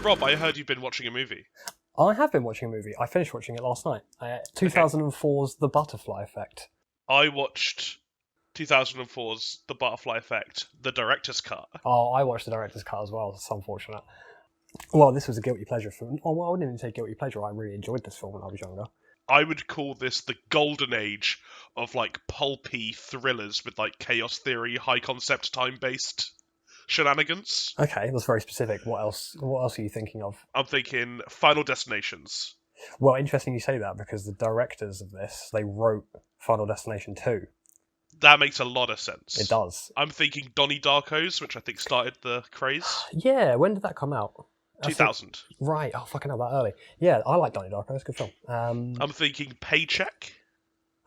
Rob, I heard you've been watching a movie. I have been watching a movie. I finished watching it last night. 2004's The Butterfly Effect. I watched 2004's The Butterfly Effect, the director's cut. Oh, I watched the director's cut as well. It's unfortunate. Well, this was a guilty pleasure film. Oh, well, I wouldn't even say guilty pleasure. I really enjoyed this film when I was younger. I would call this the golden age of like pulpy thrillers with like chaos theory, high concept, time based shenanigans. Okay, that's very specific. What else? What else are you thinking of? I'm thinking Final Destinations. Well, interesting you say that because the directors of this, they wrote Final Destination 2. That makes a lot of sense. It does. I'm thinking Donnie Darko's, which I think started the craze. Yeah, when did that come out? 2000. Right, oh, fucking hell, that early. Yeah, I like Donnie Darko, it's a good film. I'm thinking Paycheck.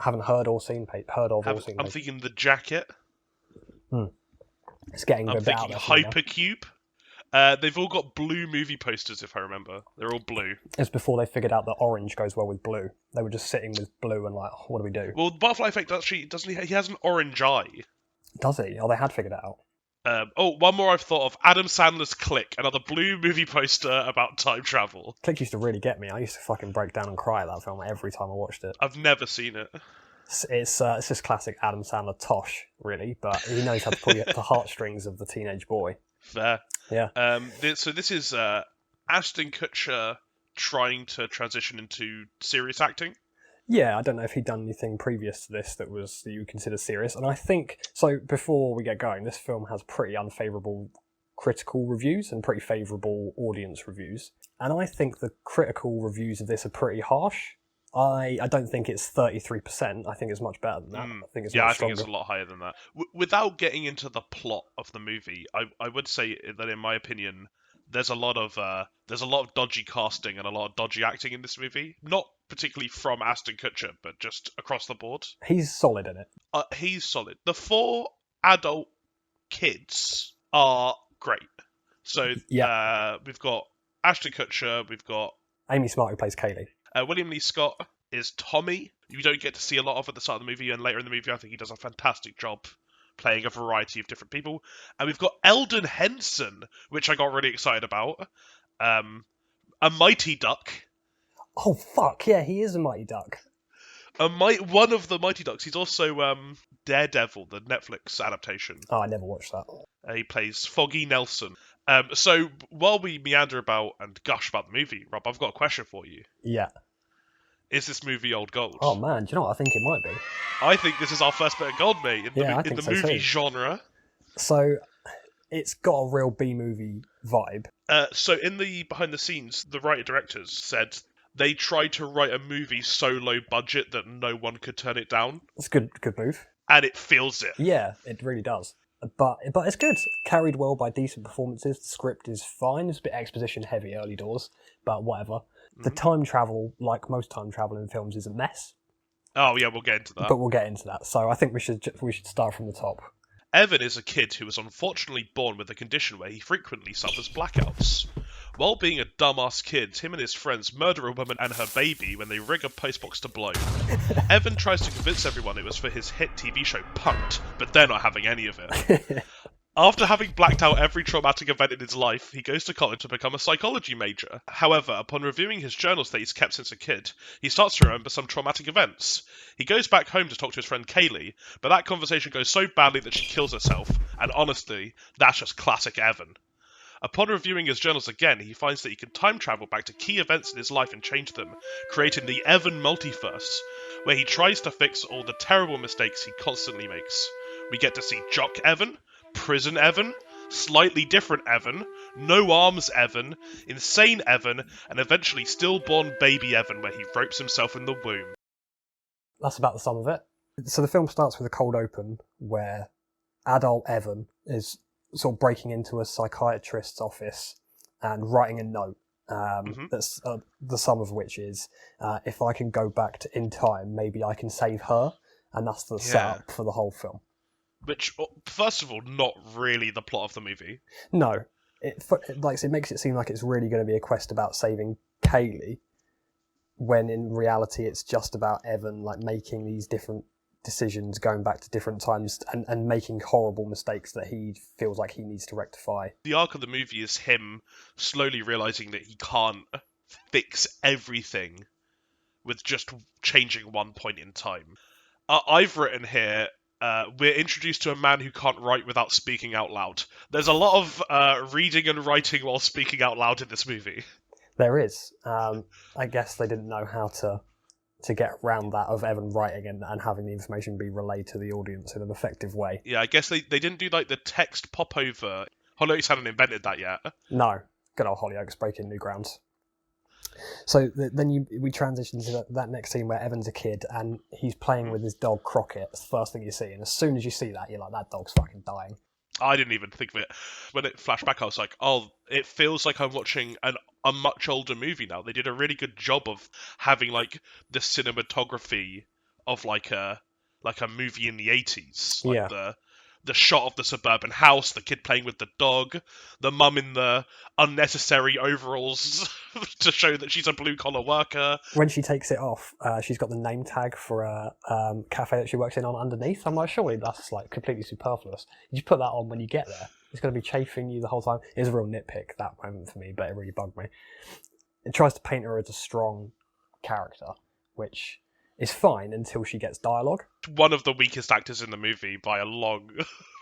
Haven't heard or seen I'm thinking The Jacket. It's getting a I'm bit out thinking there. Hypercube. They've all got blue movie posters, if I remember. They're all blue. It's before they figured out that orange goes well with blue. They were just sitting with blue and like, what do we do? Well, the Butterfly Effect actually doesn't. He has an orange eye. Does he? Oh, they had figured it out. One more I've thought of. Adam Sandler's Click, another blue movie poster about time travel. Click used to really get me. I used to fucking break down and cry at that film every time I watched it. I've never seen it. It's just classic Adam Sandler tosh, really, but he knows how to pull you at the heartstrings of the teenage boy. Fair. Yeah. So this is Aston Kutcher trying to transition into serious acting. Yeah, I don't know if he'd done anything previous to this that you would consider serious. And I think, so before we get going, this film has pretty unfavourable critical reviews and pretty favourable audience reviews. And I think the critical reviews of this are pretty harsh. I don't think it's 33%. I think it's much better than that. I think it's I think it's a lot higher than that. Without getting into the plot of the movie, I would say that in my opinion, there's a lot of dodgy casting and a lot of dodgy acting in this movie. Not particularly from Aston Kutcher, but just across the board. He's solid in it. He's solid. The 4 adult kids are great. So we've got Ashton Kutcher, we've got Amy Smart, who plays Kaylee. William Lee Scott is Tommy. You don't get to see a lot of at the start of the movie, and later in the movie I think he does a fantastic job playing a variety of different people. And we've got Eldon Henson, which I got really excited about. A Mighty Duck. Oh, fuck, yeah, he is a Mighty Duck. One of the Mighty Ducks. He's also Daredevil, the Netflix adaptation. Oh, I never watched that. He plays Foggy Nelson. So while we meander about and gush about the movie, Rob, I've got a question for you. Yeah. Is this movie old gold? Oh man, do you know what? I think it might be. I think this is our first bit of gold, mate, in the movie genre. So it's got a real B-movie vibe. So in the behind the scenes, the writer-directors said they tried to write a movie so low budget that no one could turn it down. It's a good move. And it feels it. Yeah, it really does. But it's good. Carried well by decent performances. The script is fine. It's a bit exposition heavy early doors, but whatever. The time travel, like most time travel in films, is a mess. Oh yeah, we'll get into that. But we'll get into that. So I think we should start from the top. Evan is a kid who was unfortunately born with a condition where he frequently suffers blackouts. While being a dumbass kid, him and his friends murder a woman and her baby when they rig a postbox to blow. Evan tries to convince everyone it was for his hit TV show Punk'd, but they're not having any of it. After having blacked out every traumatic event in his life, he goes to college to become a psychology major. However, upon reviewing his journals that he's kept since a kid, he starts to remember some traumatic events. He goes back home to talk to his friend Kaylee, but that conversation goes so badly that she kills herself, and honestly, that's just classic Evan. Upon reviewing his journals again, he finds that he can time travel back to key events in his life and change them, creating the Evan multiverse, where he tries to fix all the terrible mistakes he constantly makes. We get to see Jock Evan, Prison Evan, Slightly Different Evan, No Arms Evan, Insane Evan, and eventually stillborn baby Evan, where he ropes himself in the womb. That's about the sum of it. So the film starts with a cold open where adult Evan is sort of breaking into a psychiatrist's office and writing a note. That's the sum of which is, if I can go back in time, maybe I can save her, and that's the setup for the whole film. Which, first of all, not really the plot of the movie. No, it makes it seem like it's really going to be a quest about saving Kaylee, when in reality it's just about Evan making these different decisions going back to different times and making horrible mistakes that he feels like he needs to rectify. The arc of the movie is him slowly realizing that he can't fix everything with just changing one point in time. I've written here, we're introduced to a man who can't write without speaking out loud. There's a lot of reading and writing while speaking out loud in this movie. There is. I guess they didn't know how to get around that of Evan writing and having the information be relayed to the audience in an effective way. Yeah, I guess they didn't do like the text pop over. Hollyoaks hadn't invented that yet. No. Good old Hollyoaks breaking new grounds. So then we transition to that next scene where Evan's a kid and he's playing with his dog Crockett. It's the first thing you see, and as soon as you see that, you're like, that dog's fucking dying. I didn't even think of it. When it flashed back, I was like, oh, it feels like I'm watching a much older movie now. They did a really good job of having like the cinematography of like a movie in the 80s. Like the shot of the suburban house, the kid playing with the dog, the mum in the unnecessary overalls to show that she's a blue-collar worker. When she takes it off, she's got the name tag for a cafe that she works in on underneath. I'm like, surely that's like completely superfluous. You just put that on when you get there. It's going to be chafing you the whole time. It's a real nitpick, that moment for me, but it really bugged me. It tries to paint her as a strong character, which is fine until she gets dialogue. One of the weakest actors in the movie by a long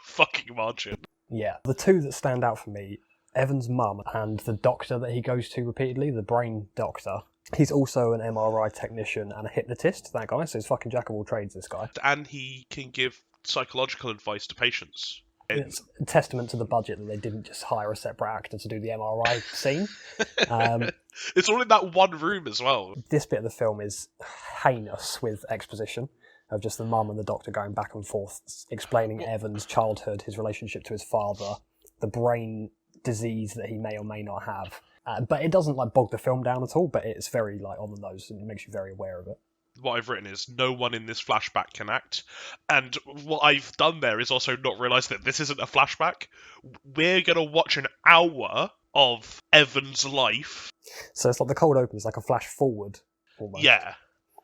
fucking margin. Yeah. The two that stand out for me, Evan's mum and the doctor that he goes to repeatedly, the brain doctor. He's also an MRI technician and a hypnotist, that guy, so he's fucking jack of all trades, this guy. And he can give psychological advice to patients. It's a testament to the budget that they didn't just hire a separate actor to do the MRI scene. It's all in that one room as well. This bit of the film is heinous with exposition of just the mum and the doctor going back and forth, explaining Evan's childhood, his relationship to his father, the brain disease that he may or may not have. But it doesn't like bog the film down at all, but it's very like on the nose and it makes you very aware of it. What I've written is no one in this flashback can act. And what I've done there is also not realise that this isn't a flashback. We're going to watch an hour of Evan's life. So it's like the cold open is like a flash forward almost. Yeah,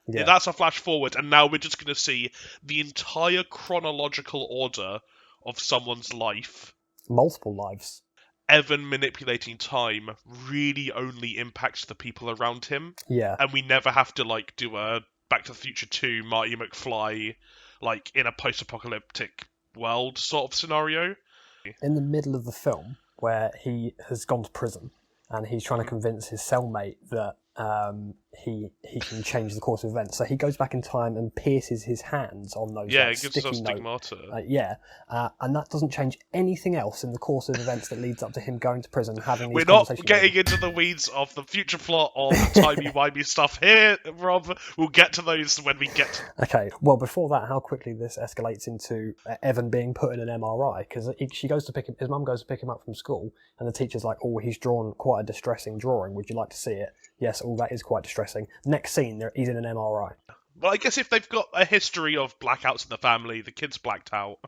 that's a flash forward. And now we're just going to see the entire chronological order of someone's life. Multiple lives. Evan manipulating time really only impacts the people around him. Yeah. And we never have to like do a Back to the Future 2 Marty McFly like in a post-apocalyptic world sort of scenario. In the middle of the film where he has gone to prison and he's trying to convince his cellmate that he can change the course of events. So he goes back in time and pierces his hands on those it gives sticky us stigmata. And that doesn't change anything else in the course of events that leads up to him going to prison and having these We're not conversations. getting into the weeds of the future plot or the timey-wimey stuff here, Rob. We'll get to those when we get to... Okay, well, before that, how quickly this escalates into Evan being put in an MRI, because his mum goes to pick him up from school, and the teacher's like, oh, he's drawn quite a distressing drawing, would you like to see it? Yes, all that is quite distressing. Next scene, he's in an MRI. Well, I guess if they've got a history of blackouts in the family, the kid's blacked out,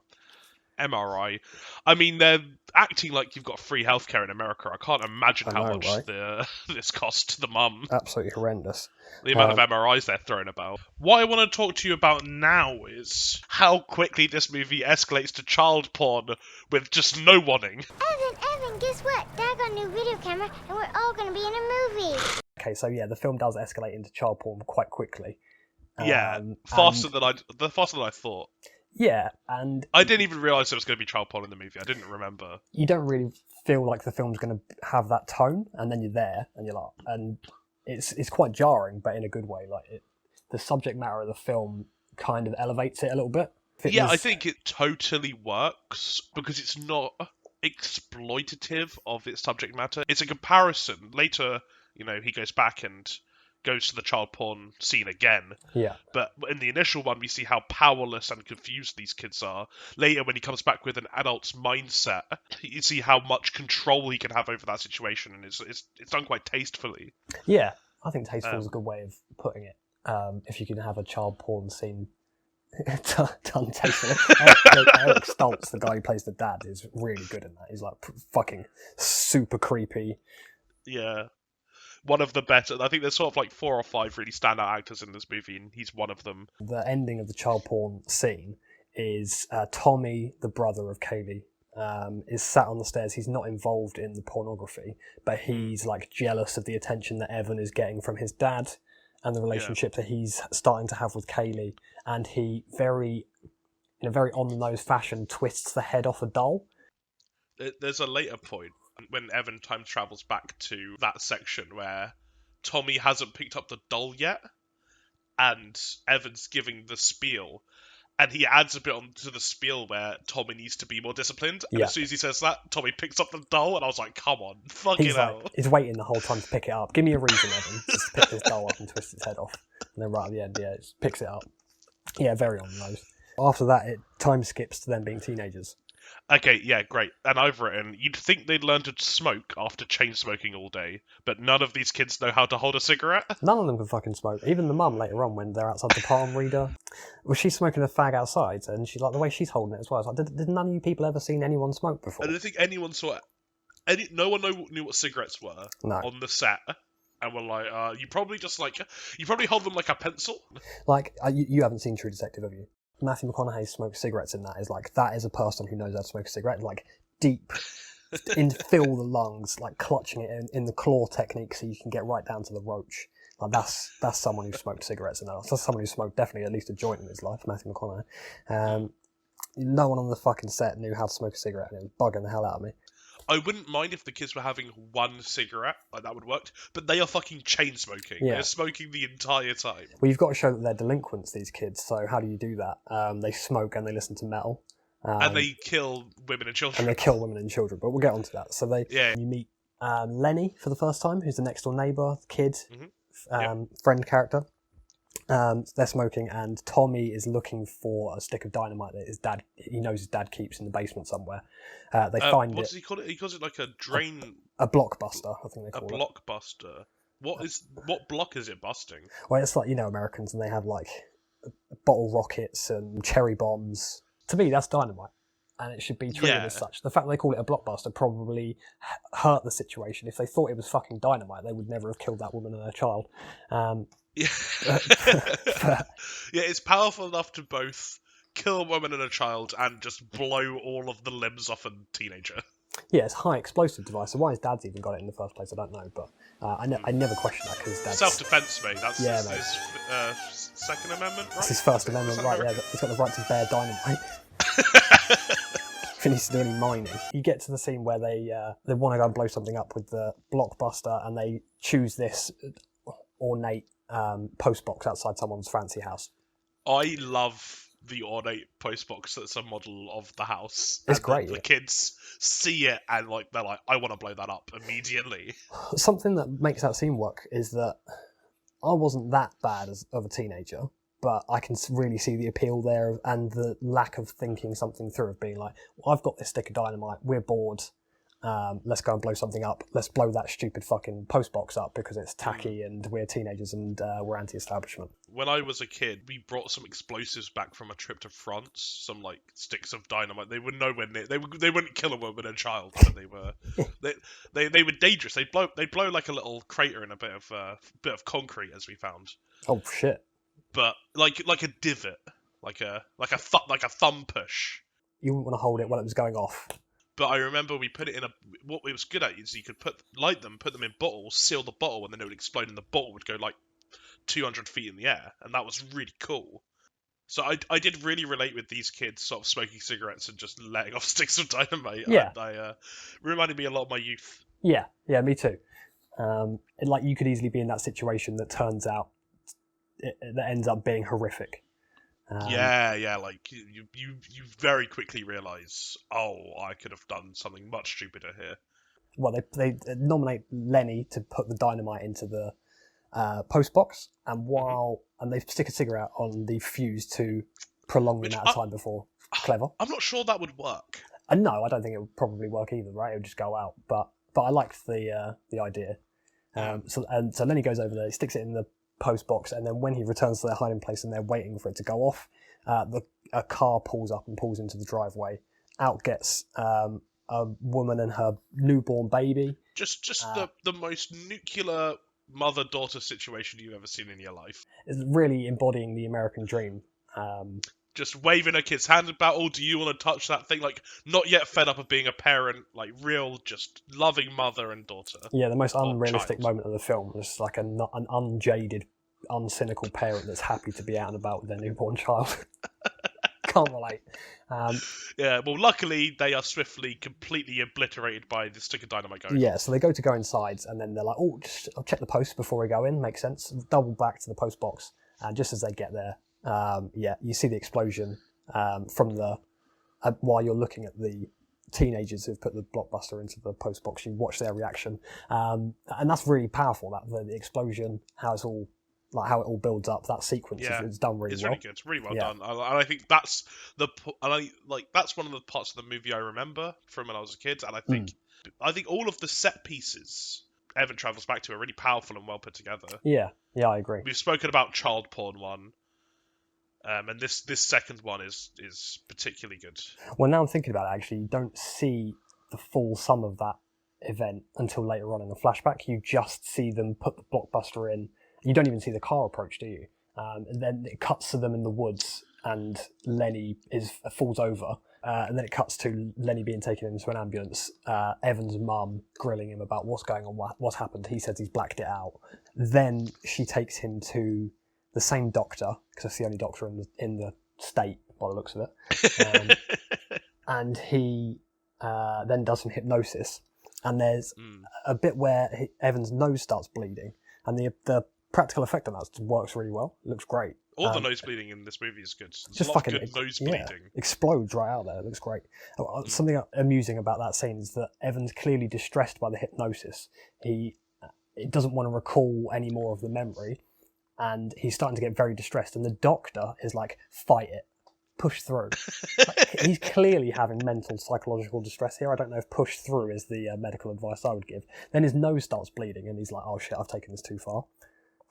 MRI. I mean, they're acting like you've got free healthcare in America. I can't imagine how much this costs the mum. Absolutely horrendous. The amount of MRIs they're throwing about. What I want to talk to you about now is how quickly this movie escalates to child porn with just no warning. Evan, guess what? Dad got a new video camera and we're all going to be in a movie. Okay, so yeah, the film does escalate into child porn quite quickly. Faster than I thought. Yeah, and I didn't even realise there was going to be child porn in the movie. I didn't remember. You don't really feel like the film's going to have that tone, and then you're there, and you're like, and it's quite jarring, but in a good way. Like the subject matter of the film kind of elevates it a little bit. I think it totally works because it's not exploitative of its subject matter. It's a comparison. Later, he goes back and goes to the child porn scene again. Yeah. But in the initial one, we see how powerless and confused these kids are. Later, when he comes back with an adult's mindset, you see how much control he can have over that situation, and it's done quite tastefully. Yeah, I think tasteful is a good way of putting it. If you can have a child porn scene done tastefully. Eric Stoltz, the guy who plays the dad, is really good in that. He's like fucking super creepy. Yeah. one of the better. I think there's sort of like 4 or 5 really standout actors in this movie, and he's one of them. The ending of the child porn scene is Tommy, the brother of Kaylee, is sat on the stairs. He's not involved in the pornography, but he's like jealous of the attention that Evan is getting from his dad and the relationship that he's starting to have with Kaylee. And he in a very on-the-nose fashion, twists the head off a doll. There's a later point when Evan time travels back to that section where Tommy hasn't picked up the doll yet, and Evan's giving the spiel, and he adds a bit onto the spiel where Tommy needs to be more disciplined. And as soon as he says that, Tommy picks up the doll, and I was like, come on, fucking hell. He's waiting the whole time to pick it up. Give me a reason, Evan, just to pick this doll up and twist its head off. And then right at the end, it picks it up. Yeah, very on the nose. After that, time skips to them being teenagers. Okay, yeah, great. And I've written, you'd think they'd learn to smoke after chain smoking all day, but none of these kids know how to hold a cigarette. None of them can fucking smoke. Even the mum later on when they're outside the palm reader. Well, she's smoking a fag outside, and she's like, the way she's holding it as well. It's like, did none of you people ever seen anyone smoke before? I don't think anyone saw it. No one knew what cigarettes were on the set. And we're like, you probably hold them like a pencil. Like, you haven't seen True Detective, have you? Matthew McConaughey smokes cigarettes in that. That is a person who knows how to smoke a cigarette, like deep, fill the lungs, like clutching it in the claw technique so you can get right down to the roach. Like that's someone who smoked cigarettes in that. That's someone who smoked definitely at least a joint in his life, Matthew McConaughey. No one on the fucking set knew how to smoke a cigarette, and it was bugging the hell out of me. I wouldn't mind if the kids were having one cigarette, like that would work, but they are fucking chain smoking. Yeah. They're smoking the entire time. Well, you've got to show that they're delinquents, these kids, so how do you do that? They smoke and they listen to metal. And they kill women and children. But we'll get onto that. So you meet Lenny for the first time, who's the next door neighbour, kid, friend character. They're smoking, and Tommy is looking for a stick of dynamite that he knows his dad keeps in the basement somewhere. They find it. What does he call it? He calls it like a drain. A blockbuster, I think they call it. A blockbuster. What block is it busting? Well, it's like, Americans, and they have like bottle rockets and cherry bombs. To me, that's dynamite, and it should be treated as such. The fact that they call it a blockbuster probably hurt the situation. If they thought it was fucking dynamite, they would never have killed that woman and her child. Yeah, it's powerful enough to both kill a woman and a child and just blow all of the limbs off a teenager. Yeah, it's a high explosive device, so why his dad's even got it in the first place, I don't know, but I never questioned that because his dad's... Self-defense, mate. That's his Second Amendment, right? It's his First Amendment, right, yeah. He's got the right to bear dynamite. If he needs to do any mining. You get to the scene where they want to go and blow something up with the blockbuster, and they choose this ornate post box outside someone's fancy house. I love the ornate post box that's a model of the house. It's great. The kids see it and they're like, I want to blow that up immediately. Something that makes that scene work is that I wasn't that bad of a teenager, but I can really see the appeal there and the lack of thinking something through, of being like, well, I've got this stick of dynamite, we're bored. Let's go and blow something up. Let's blow that stupid fucking postbox up because it's tacky and we're teenagers and we're anti-establishment. When I was a kid, we brought some explosives back from a trip to France. Some sticks of dynamite. They were nowhere near. They wouldn't kill a woman and child, but they were. they were dangerous. They blow like a little crater in a bit of concrete, as we found. Oh shit! But like a divot, like a thumb push. You wouldn't want to hold it while it was going off. But I remember we put it in what it was good at is you could light them, put them in bottles, seal the bottle, and then it would explode, and the bottle would go like 200 feet in the air, and that was really cool. So I did really relate with these kids sort of smoking cigarettes and just letting off sticks of dynamite. Yeah. It reminded me a lot of my youth. Yeah, me too. You could easily be in that situation that turns out, that ends up being horrific. Like you very quickly realise, I could have done something much stupider here. Well, they nominate Lenny to put the dynamite into the post box, and and they stick a cigarette on the fuse to prolong the amount of time before. Clever. I'm not sure that would work. No, I don't think it would probably work either. Right, it would just go out. But I liked the idea. So Lenny goes over there, he sticks it in the post box, and then when he returns to their hiding place and they're waiting for it to go off, a car pulls up and pulls into the driveway. Out gets a woman and her newborn baby. Just the most nuclear mother-daughter situation you've ever seen in your life. It's really embodying the American dream. Just waving her kid's hand about, oh, do you want to touch that thing? Like, not yet fed up of being a parent, like, real, just loving mother and daughter. Yeah, the most unrealistic child. moment of the film is like an unjaded, uncynical parent that's happy to be out and about with their newborn child. Can't relate. Yeah, well, luckily, they are swiftly, completely obliterated by the stick of dynamite going. Yeah, so they go inside, and then they're like, oh, I'll check the post before we go in, makes sense. Double back to the post box, and just as they get there, you see the explosion from while you're looking at the teenagers who've put the blockbuster into the post box, you watch their reaction. And that's really powerful, the explosion, how it all builds up, that sequence is done really well. It's really good. It's really well done. And I think that's that's one of the parts of the movie I remember from when I was a kid. And I think all of the set pieces Evan travels back to are really powerful and well put together. Yeah, I agree. We've spoken about child porn one. And this second one is particularly good. Well, now I'm thinking about it, actually, you don't see the full sum of that event until later on in the flashback. You just see them put the blockbuster in. You don't even see the car approach, do you? And then it cuts to them in the woods, and Lenny falls over. And then it cuts to Lenny being taken into an ambulance. Evan's mum grilling him about what's going on, what's happened. He says he's blacked it out. Then she takes him to the same doctor, because that's the only doctor in the state, by the looks of it. And he then does some hypnosis. And there's a bit where Evan's nose starts bleeding. And the practical effect on that works really well. It looks great. All the nose bleeding in this movie is good. There's just a lot fucking of good nose bleeding. Explodes right out there. It looks great. Something amusing about that scene is that Evan's clearly distressed by the hypnosis. He doesn't want to recall any more of the memory, and he's starting to get very distressed. And the doctor is like, "Fight it, push through." He's clearly having mental, psychological distress here. I don't know if push through is the medical advice I would give. Then his nose starts bleeding, and he's like, "Oh shit, I've taken this too far."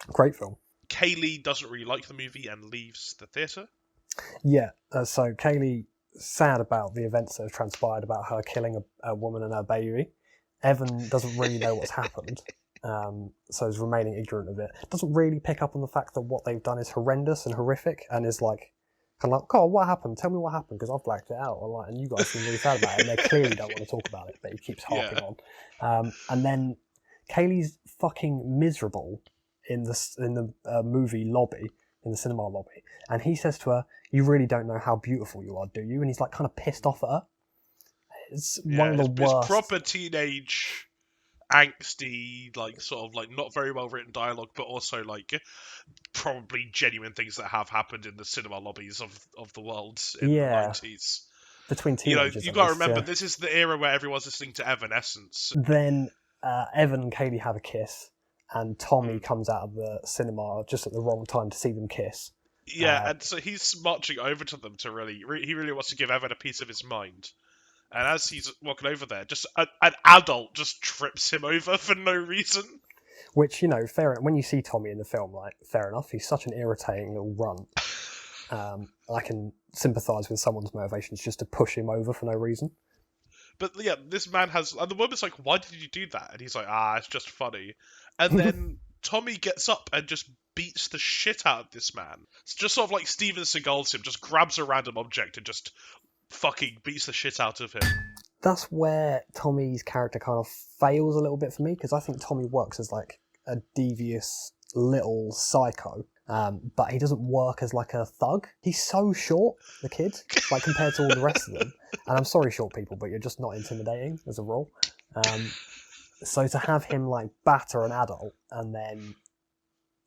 Great film. Kaylee doesn't really like the movie and leaves the theatre. Yeah, so Kaylee, sad about the events that have transpired about her killing a woman and her baby. Evan doesn't really know what's happened, so is remaining ignorant of it. Doesn't really pick up on the fact that what they've done is horrendous and horrific, and is like, kind of like, "God, what happened? Tell me what happened, because I've blacked it out." And you guys seem really sad about it, and they clearly don't want to talk about it, but he keeps harping on. And then Kaylee's fucking miserable in the movie lobby, in the cinema lobby, and he says to her, "You really don't know how beautiful you are, do you?" And he's like kind of pissed off at her. It's one of the worst. It's proper teenage, angsty, like sort of like not very well written dialogue, but also like probably genuine things that have happened in the cinema lobbies of the world in the 90s. Between teenagers, you got to remember, this is the era where everyone's listening to Evanescence. Then Evan and Kaylee have a kiss, and Tommy comes out of the cinema just at the wrong time to see them kiss. Yeah, and so he's marching over to them to he really wants to give Evan a piece of his mind. And as he's walking over there, just an adult just trips him over for no reason. Which, fair. When you see Tommy in the film, like, fair enough, he's such an irritating little runt. I can sympathise with someone's motivations just to push him over for no reason. But yeah, this man has... And the woman's like, "Why did you do that?" And he's like, "It's just funny." And then Tommy gets up and just beats the shit out of this man. It's just sort of like Steven Seagal's him, just grabs a random object and just fucking beats the shit out of him. That's where Tommy's character kind of fails a little bit for me, because I think Tommy works as like a devious little psycho, but he doesn't work as like a thug. He's so short, the kid, like compared to all the rest of them. And I'm sorry, short people, but you're just not intimidating as a rule. So to have him like batter an adult and then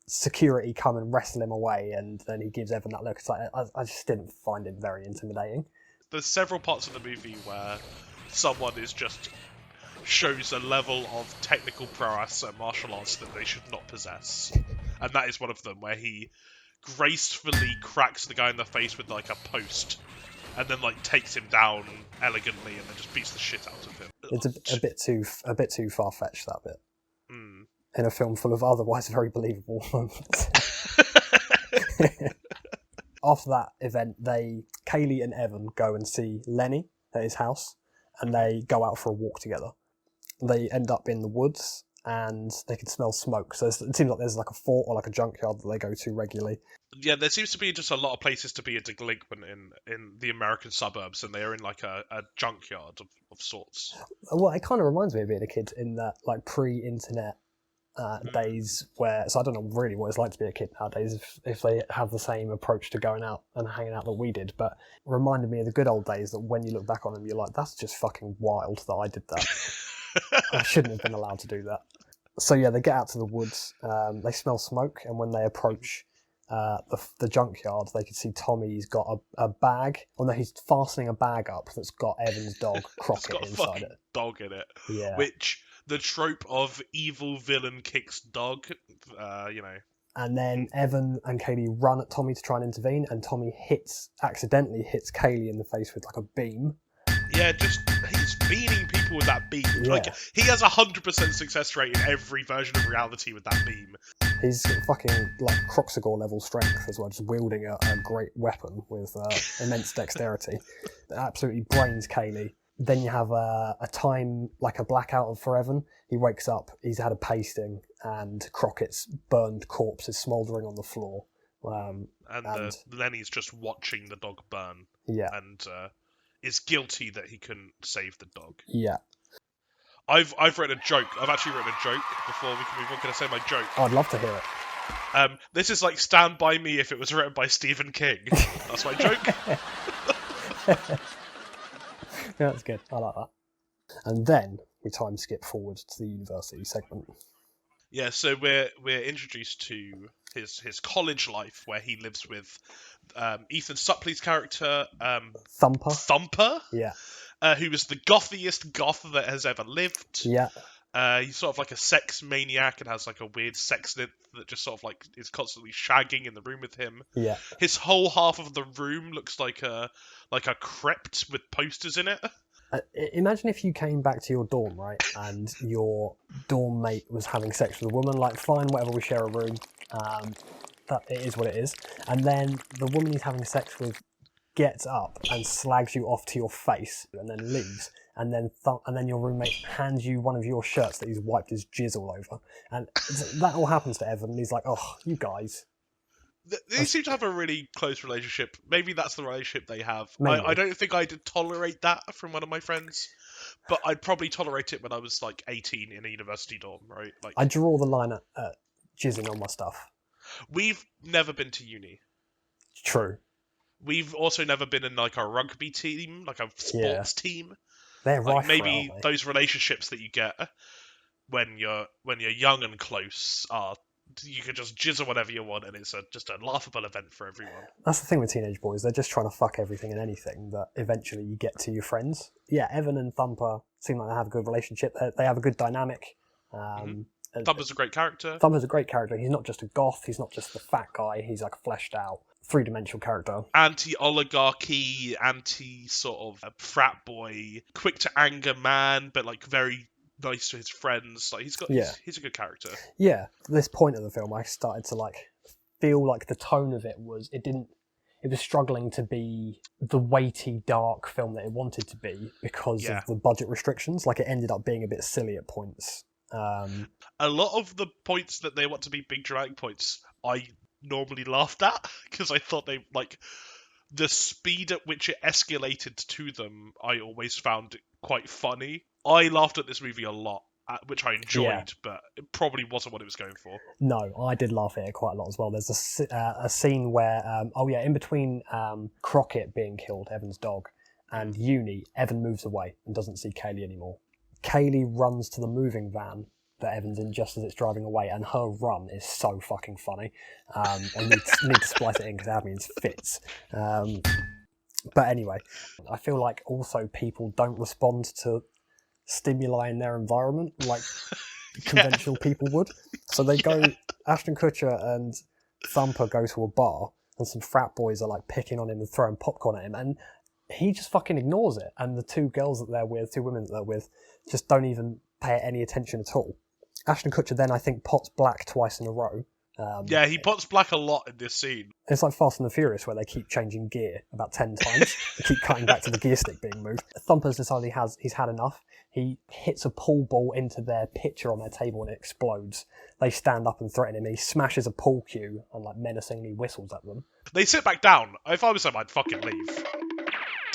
security come and wrestle him away, and then he gives Evan that look, it's like, I just didn't find it very intimidating. There's several parts of the movie where someone shows a level of technical prowess and martial arts that they should not possess. And that is one of them, where he gracefully cracks the guy in the face with like a post, and then like takes him down elegantly, and then just beats the shit out of him. It's a bit too far fetched, that bit. In a film full of otherwise very believable moments. After that event, Kaylee and Evan go and see Lenny at his house, and they go out for a walk together. They end up in the woods, and they can smell smoke. So it seems like there's like a fort or like a junkyard that they go to regularly. Yeah, there seems to be just a lot of places to be a delinquent in the American suburbs, and they are in like a junkyard of sorts. Well, it kind of reminds me of being a kid in that like pre-internet days where, so I don't know really what it's like to be a kid nowadays if they have the same approach to going out and hanging out that we did, but it reminded me of the good old days that when you look back on them, you're like, that's just fucking wild that I did that. I shouldn't have been allowed to do that. So yeah, they get out to the woods, they smell smoke, and when they approach the junkyard, they can see Tommy's got a bag. Oh no, he's fastening a bag up that's got Evan's dog Crockett it's got a inside fucking it. dog in it. Yeah. Which the trope of evil villain kicks dog, And then Evan and Kaylee run at Tommy to try and intervene, and Tommy accidentally hits Kaylee in the face with like a beam. Yeah, he's beaming people with that beam. Yeah. Like, he has 100% success rate in every version of reality with that beam. He's fucking like Croxagore level strength as well, just wielding a great weapon with immense dexterity. It absolutely brains Kaylee. Then you have a time, like a blackout for Evan. He wakes up, he's had a pasting, and Crockett's burned corpse is smouldering on the floor. Lenny's just watching the dog burn. Yeah. And is guilty that he couldn't save the dog. Yeah. I've written a joke. I've actually written a joke before we can move on. Can I say my joke? I'd love to hear it. This is like Stand By Me if it was written by Stephen King. That's my joke. Yeah, that's good. I like that. And then we time skip forward to the university segment. Yeah, so we're introduced to his college life where he lives with Ethan Suplee's character Thumper. Yeah. Who is the gothiest goth that has ever lived. Yeah. He's sort of like a sex maniac and has like a weird sex nymph that just sort of like is constantly shagging in the room with him. Yeah. His whole half of the room looks like a crypt with posters in it. Imagine if you came back to your dorm, right, and your dorm mate was having sex with a woman. Like, fine, whatever, we share a room. That it is what it is. And then the woman he's having sex with gets up and slags you off to your face, and then leaves. And then your roommate hands you one of your shirts that he's wiped his jizz all over. And that all happens to Evan, and he's like, oh, you guys. They seem to have a really close relationship. Maybe that's the relationship they have. I don't think I'd tolerate that from one of my friends, but I'd probably tolerate it when I was like 18 in a university dorm, right? Like, I draw the line at jizzing on my stuff. We've never been to uni. True. We've also never been in like a rugby team, like a sports team. They're like right. Maybe those relationships that you get when you're young and close are. You can just jizz on whatever you want, and it's just a laughable event for everyone. That's the thing with teenage boys. They're just trying to fuck everything and anything that eventually you get to your friends. Yeah, Evan and Thumper seem like they have a good relationship. They have a good dynamic. Thumper's a great character. Thumper's a great character. He's not just a goth. He's not just the fat guy. He's like a fleshed out, three-dimensional character. Anti-oligarchy, anti-sort of frat boy, quick to anger man, but like very nice to his friends. Like he's a good character. Yeah, at this point of the film, I started to like feel like the tone of it was it was struggling to be the weighty, dark film that it wanted to be because of the budget restrictions. Like it ended up being a bit silly at points. A lot of the points that they want to be big dramatic points, I normally laughed at because I thought they like the speed at which it escalated to them. I always found quite funny. I laughed at this movie a lot, which I enjoyed, but it probably wasn't what it was going for. No, I did laugh at it quite a lot as well. There's a scene where, in between Crockett being killed, Evan's dog, and uni, Evan moves away and doesn't see Kaylee anymore. Kaylee runs to the moving van that Evan's in just as it's driving away, and her run is so fucking funny. I need to splice it in because Admin's fits. But anyway, I feel like also people don't respond to stimuli in their environment like conventional people would. So they go, Ashton Kutcher and Thumper go to a bar, and some frat boys are like picking on him and throwing popcorn at him, and he just fucking ignores it. And the two women that they're with, just don't even pay it any attention at all. Ashton Kutcher then, I think, pots black twice in a row, Yeah, he puts black a lot in this scene. It's like Fast and the Furious, where they keep changing gear about 10 times. They keep cutting back to the gear stick being moved. Thumper's decided he's had enough. He hits a pool ball into their pitcher on their table and it explodes. They stand up and threaten him. He smashes a pool cue and like menacingly whistles at them. They sit back down. If I was them, I'd fucking leave.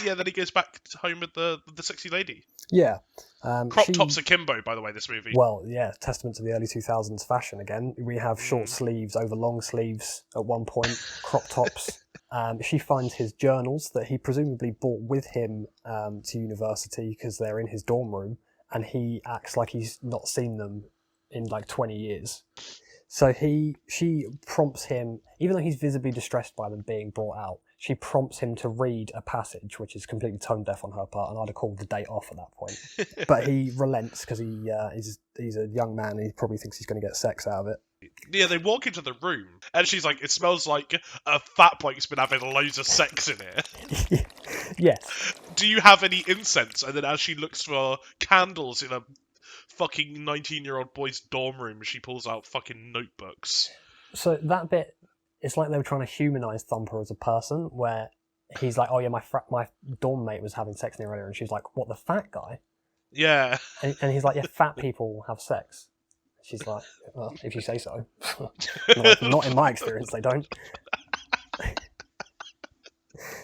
Yeah, then he goes back home with the sexy lady. Yeah. Crop tops akimbo, by the way, this movie. Well, yeah, testament to the early 2000s fashion again. We have short sleeves over long sleeves at one point, crop tops. She finds his journals that he presumably brought with him to university because they're in his dorm room, and he acts like he's not seen them in like 20 years. So she prompts him, even though he's visibly distressed by them being brought out, she prompts him to read a passage, which is completely tone deaf on her part, and I'd have called the date off at that point. But he relents because he's a young man and he probably thinks he's going to get sex out of it. Yeah, they walk into the room, and she's like, it smells like a fat bloke's been having loads of sex in here. Yes. Do you have any incense? And then as she looks for candles in a fucking 19-year-old boy's dorm room, she pulls out fucking notebooks. So that bit, it's like they were trying to humanise Thumper as a person, where he's like, oh yeah, my dorm mate was having sex in here earlier, and she's like, what, the fat guy? Yeah. And he's like, yeah, fat people have sex. She's like, well, if you say so. Not in my experience, they don't.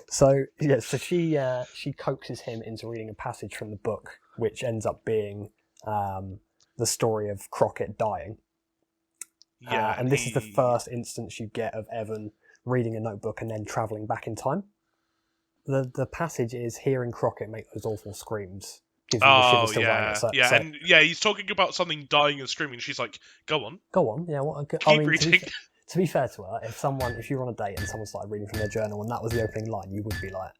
So yeah, so she coaxes him into reading a passage from the book, which ends up being the story of Crockett dying. Yeah, and this is the first instance you get of Evan reading a notebook and then travelling back in time. The passage is hearing Crockett make those awful screams. Gives you the shivers to run it. And he's talking about something dying and screaming. She's like, "Go on, yeah." Keep reading. To be fair to her, if you were on a date and someone started reading from their journal and that was the opening line, you would be like,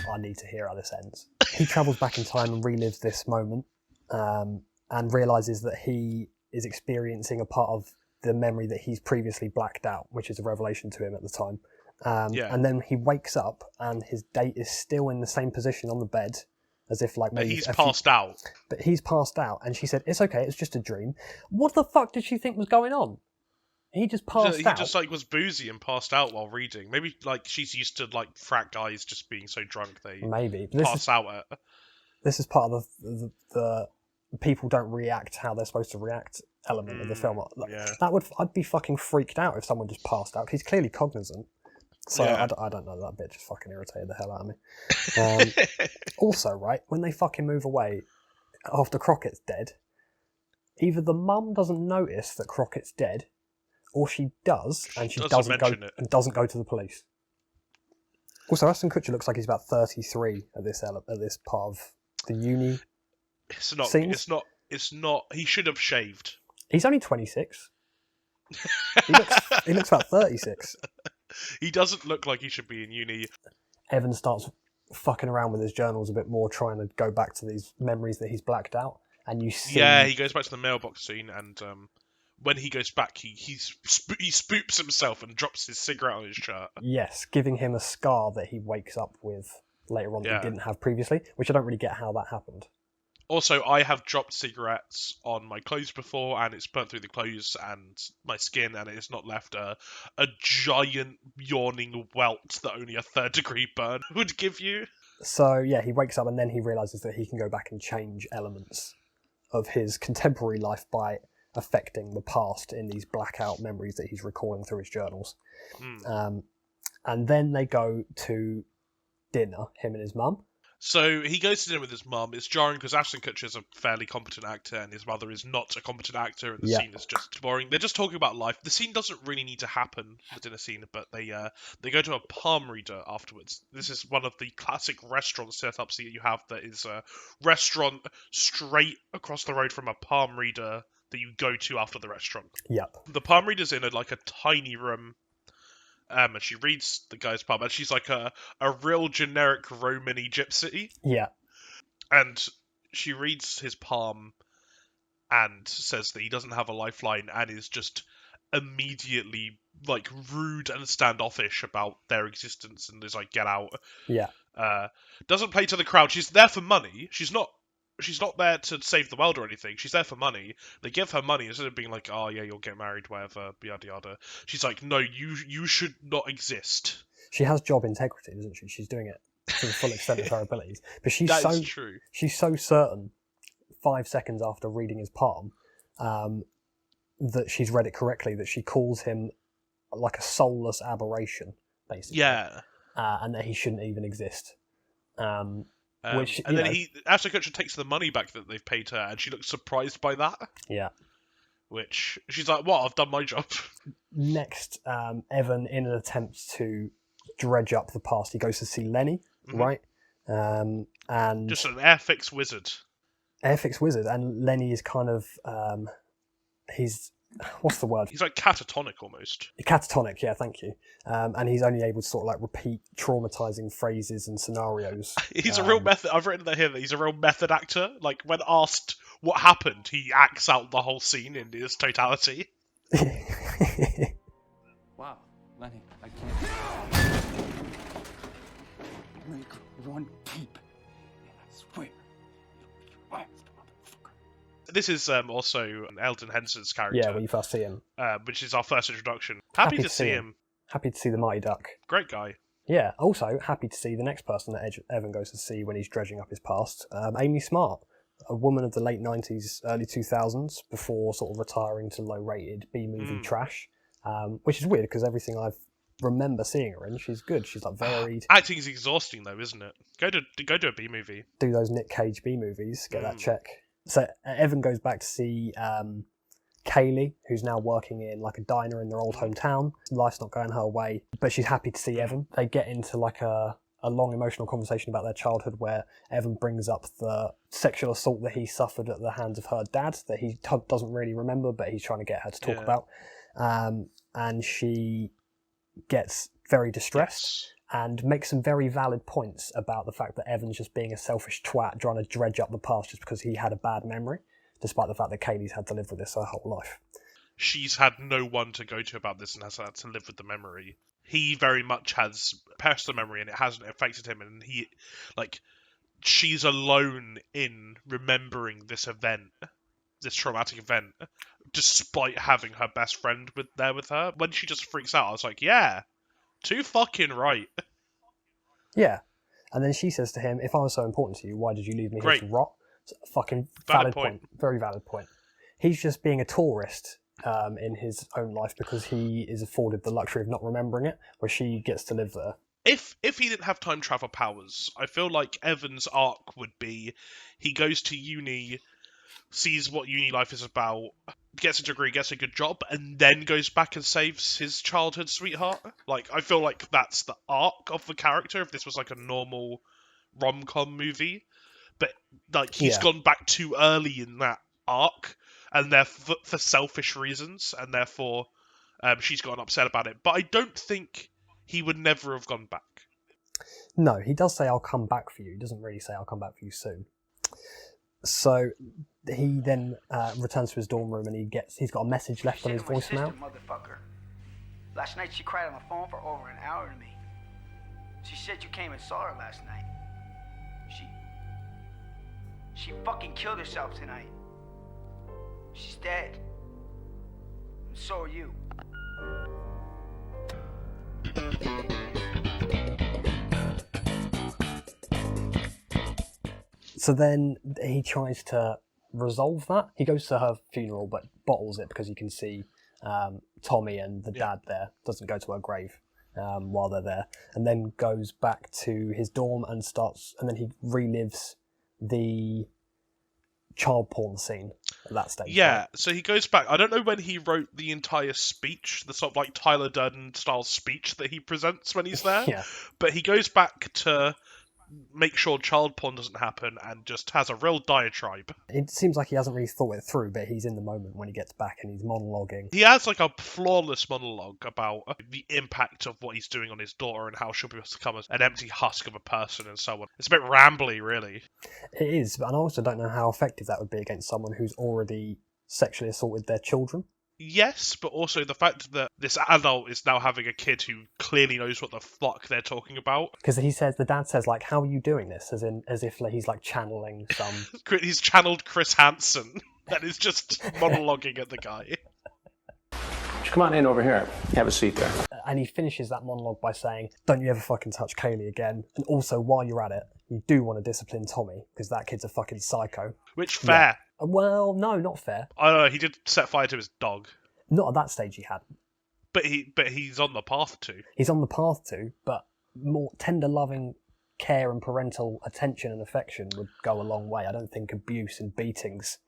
"I need to hear how this ends." He travels back in time and relives this moment, and realizes that he is experiencing a part of the memory that he's previously blacked out, which is a revelation to him at the time. And then he wakes up and his date is still in the same position on the bed, as if like maybe he's passed out. But he's passed out, and she said, "It's okay, it's just a dream." What the fuck did she think was going on? He just passed out. He just like was boozy and passed out while reading. Maybe like she's used to like frat guys just being so drunk they pass out at. This is part of the people don't react how they're supposed to react element of the film. Yeah. I'd be fucking freaked out if someone just passed out. He's clearly cognizant. So yeah. I don't know, that bit just fucking irritated the hell out of me. Also, right, when they fucking move away after Crockett's dead, either the mum doesn't notice that Crockett's dead, or she does, and she doesn't go to the police. Also, Aston Kutcher looks like he's about 33 at this part of the uni. It's not. Scenes. It's not. He should have shaved. He's only 26. He looks about 36. He doesn't look like he should be in uni. Evan starts fucking around with his journals a bit more, trying to go back to these memories that he's blacked out. And you see... Yeah, he goes back to the mailbox scene, and when he goes back, he spoops himself and drops his cigarette on his shirt. Yes, giving him a scar that he wakes up with later on that he didn't have previously, which I don't really get how that happened. Also, I have dropped cigarettes on my clothes before, and it's burnt through the clothes and my skin, and it's not left a giant yawning welt that only a 3rd degree burn would give you. So, yeah, he wakes up and then he realises that he can go back and change elements of his contemporary life by affecting the past in these blackout memories that he's recalling through his journals. And then they go to dinner, him and his mum. So he goes to dinner with his mum. It's jarring because Aston Kutcher is a fairly competent actor and his mother is not a competent actor, and the scene is just boring. They're just talking about life. The scene doesn't really need to happen, the dinner scene, but they go to a palm reader afterwards. This is one of the classic restaurant setups that you have, that is a restaurant straight across the road from a palm reader that you go to after the restaurant. Yep. The palm reader's in a tiny room. And she reads the guy's palm, and she's like a real generic Romany gypsy. Yeah. And she reads his palm and says that he doesn't have a lifeline, and is just immediately like rude and standoffish about their existence, and is like, "Get out." Yeah. Doesn't play to the crowd. She's there for money. She's not she's not there to save the world or anything. She's there for money. They give her money instead of being like, oh yeah, you'll get married, whatever, yada yada. She's like, no, you should not exist. She has job integrity, doesn't she? She's doing it to the full extent of her abilities. But she's That so is true. she's so certain 5 seconds after reading his palm that she's read it correctly that she calls him like a soulless aberration, basically. Yeah. And that he shouldn't even exist. Which, and then Aston Kutcher takes the money back that they've paid her, and she looks surprised by that. Yeah. Which she's like, "What? I've done my job." Next, Evan, in an attempt to dredge up the past, he goes to see Lenny, right? And just an airfix wizard. Airfix wizard, and Lenny is kind of he's what's the word? He's like catatonic almost. Catatonic, yeah, thank you. And he's only able to sort of like repeat traumatizing phrases and scenarios. He's a real method. I've written that here that he's a real method actor. Like when asked what happened, he acts out the whole scene in its totality. Wow, Lenny, I can't make one peep, and I swear you'll be your last, motherfucker. This is also Eldon Henson's character. Yeah, when you first see him. Which is our first introduction. Happy to see him. Happy to see the Mighty Duck. Great guy. Yeah, also happy to see the next person that Evan goes to see when he's dredging up his past, Amy Smart, a woman of the late 90s, early 2000s, before sort of retiring to low-rated B-movie trash, which is weird because everything I remember seeing her in, she's good. She's like varied. Acting is exhausting though, isn't it? Go to a B-movie. Do those Nick Cage B-movies, get that check. So Evan goes back to see Kaylee, who's now working in like a diner in their old hometown. Life's not going her way, but she's happy to see Evan. They get into like a long emotional conversation about their childhood where Evan brings up the sexual assault that he suffered at the hands of her dad that he doesn't really remember, but he's trying to get her to talk about. And she gets very distressed and makes some very valid points about the fact that Evan's just being a selfish twat trying to dredge up the past just because he had a bad memory, despite the fact that Kaylee's had to live with this her whole life. She's had no one to go to about this and has had to live with the memory. He very much has passed the memory and it hasn't affected him, and she's alone in remembering this event, this traumatic event, despite having her best friend there with her. When she just freaks out, I was like, yeah, too fucking right. Yeah. And then she says to him, if I was so important to you, why did you leave me here to rot? It's a fucking valid point. Very valid point. He's just being a tourist in his own life because he is afforded the luxury of not remembering it, where she gets to live there. If he didn't have time travel powers, I feel like Evan's arc would be he goes to uni, sees what uni life is about, gets a degree, gets a good job, and then goes back and saves his childhood sweetheart. Like, I feel like that's the arc of the character if this was like a normal rom-com movie. But like he's gone back too early in that arc, and therefore for selfish reasons, and therefore she's gotten upset about it. But I don't think he would never have gone back. No, he does say, I'll come back for you. He doesn't really say, I'll come back for you soon. So he then returns to his dorm room and he's got a message left on his voicemail. Motherfucker. Last night she cried on the phone for over an hour to me. She said you came and saw her last night. She fucking killed herself tonight. She's dead. And so are you. So then he tries to resolve that. He goes to her funeral but bottles it because you can see Tommy and the dad there. Doesn't go to her grave while they're there. And then goes back to his dorm and then he relives the child porn scene at that stage. Yeah, right? So he goes back. I don't know when he wrote the entire speech, the sort of like Tyler Durden style speech that he presents when he's there. But he goes back to make sure child porn doesn't happen and just has a real diatribe. It seems like he hasn't really thought it through, but he's in the moment when he gets back and he's monologuing. He has like a flawless monologue about the impact of what he's doing on his daughter and how she'll become an empty husk of a person and so on. It's a bit rambly, really. It is, and I also don't know how effective that would be against someone who's already sexually assaulted their children. Yes, but also the fact that this adult is now having a kid who clearly knows what the fuck they're talking about. Because the dad says, like, how are you doing this? As if like, he's like channeling some. He's channeled Chris Hansen and is just monologuing at the guy. Come on in over here. Have a seat there. And he finishes that monologue by saying, don't you ever fucking touch Kaylee again. And also, while you're at it, you do want to discipline Tommy, because that kid's a fucking psycho. Which, fair. Well, no, not fair. I don't know, he did set fire to his dog. Not at that stage he hadn't. But he's on the path to. He's on the path to, but more tender, loving care and parental attention and affection would go a long way. I don't think abuse and beatings...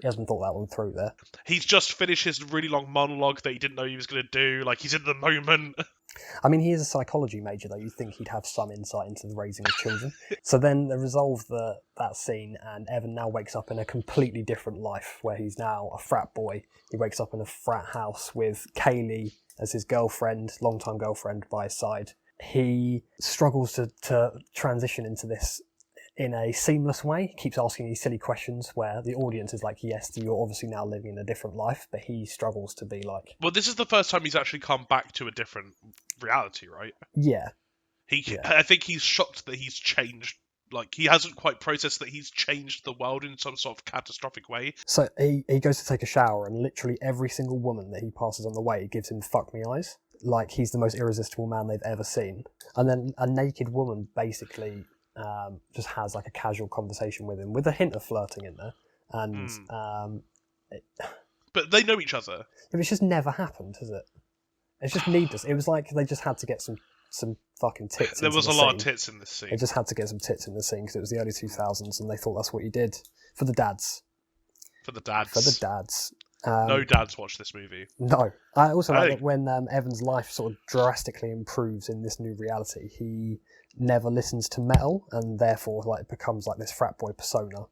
He hasn't thought that one through there. He's just finished his really long monologue that he didn't know he was going to do. Like, he's in the moment. I mean, he is a psychology major, though. You'd think he'd have some insight into the raising of children. So then they resolve that scene, and Evan now wakes up in a completely different life, where he's now a frat boy. He wakes up in a frat house with Kaylee as his girlfriend, longtime girlfriend, by his side. He struggles to transition into this in a seamless way. He keeps asking these silly questions where the audience is like, yes, you're obviously now living in a different life, but he struggles to be like... Well, this is the first time he's actually come back to a different reality, right? Yeah. I think he's shocked that he's changed. Like, he hasn't quite processed that he's changed the world in some sort of catastrophic way. So he goes to take a shower, and literally every single woman that he passes on the way gives him fuck me eyes. Like, he's the most irresistible man they've ever seen. And then a naked woman basically... just has like a casual conversation with him with a hint of flirting in there, and but they know each other. It's just never happened, has it? It's just needless. It was like they just had to get some fucking tits. There was a lot of tits in this scene. They just had to get some tits in the scene because it was the early 2000s, and they thought that's what you did for the dads. For the dads. For the dads. No dads watch this movie. No. I also like that when Evan's life sort of drastically improves in this new reality, he never listens to metal, and therefore like becomes like this frat boy persona,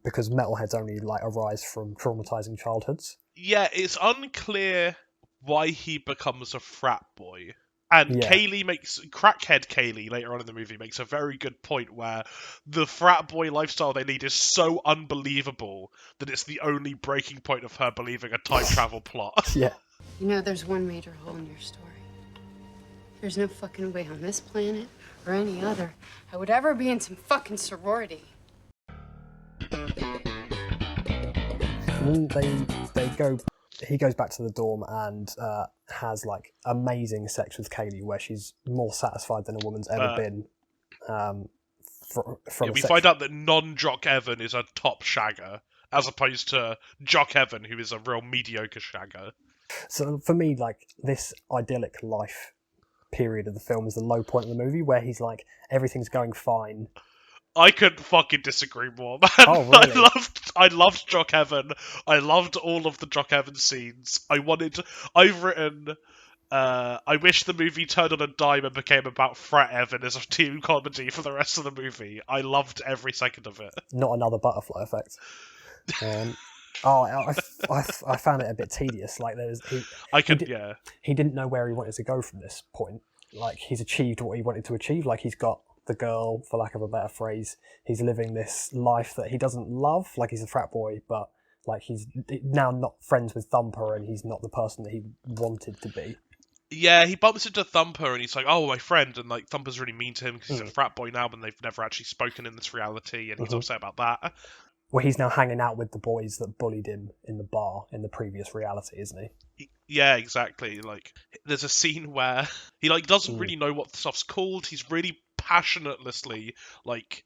because metalheads only like arise from traumatizing childhoods. Yeah, it's unclear why he becomes a frat boy. And crackhead Kaylee later on in the movie makes a very good point where the frat boy lifestyle they lead is so unbelievable that it's the only breaking point of her believing a time travel plot. Yeah. You know, there's one major hole in your story. There's no fucking way on this planet or any other I would ever be in some fucking sorority. And then he goes back to the dorm and has like amazing sex with Kaylee, where she's more satisfied than a woman's ever been. We find out that non-Jock Evan is a top shagger, as opposed to Jock Evan, who is a real mediocre shagger. So for me, like, this idyllic life period of the film is the low point of the movie, where he's like, everything's going fine. I couldn't fucking disagree more, man. Oh, really? I loved Jock Evan. I loved all of the Jock Evan scenes. I wish the movie turned on a dime and became about Frat Evan as a team comedy for the rest of the movie. I loved every second of it. Not another butterfly effect. I found it a bit tedious. Like he didn't know where he wanted to go from this point. Like, he's achieved what he wanted to achieve. Like, he's got the girl, for lack of a better phrase. He's living this life that he doesn't love. Like, he's a frat boy, but like he's now not friends with Thumper, and he's not the person that he wanted to be. Yeah, he bumps into Thumper, and he's like, "Oh, my friend," and like Thumper's really mean to him because he's a frat boy now, and they've never actually spoken in this reality, and he's upset about that. Well, he's now hanging out with the boys that bullied him in the bar in the previous reality, isn't he? Yeah, exactly. Like, there's a scene where he like doesn't really know what the stuff's called. He's really passionately like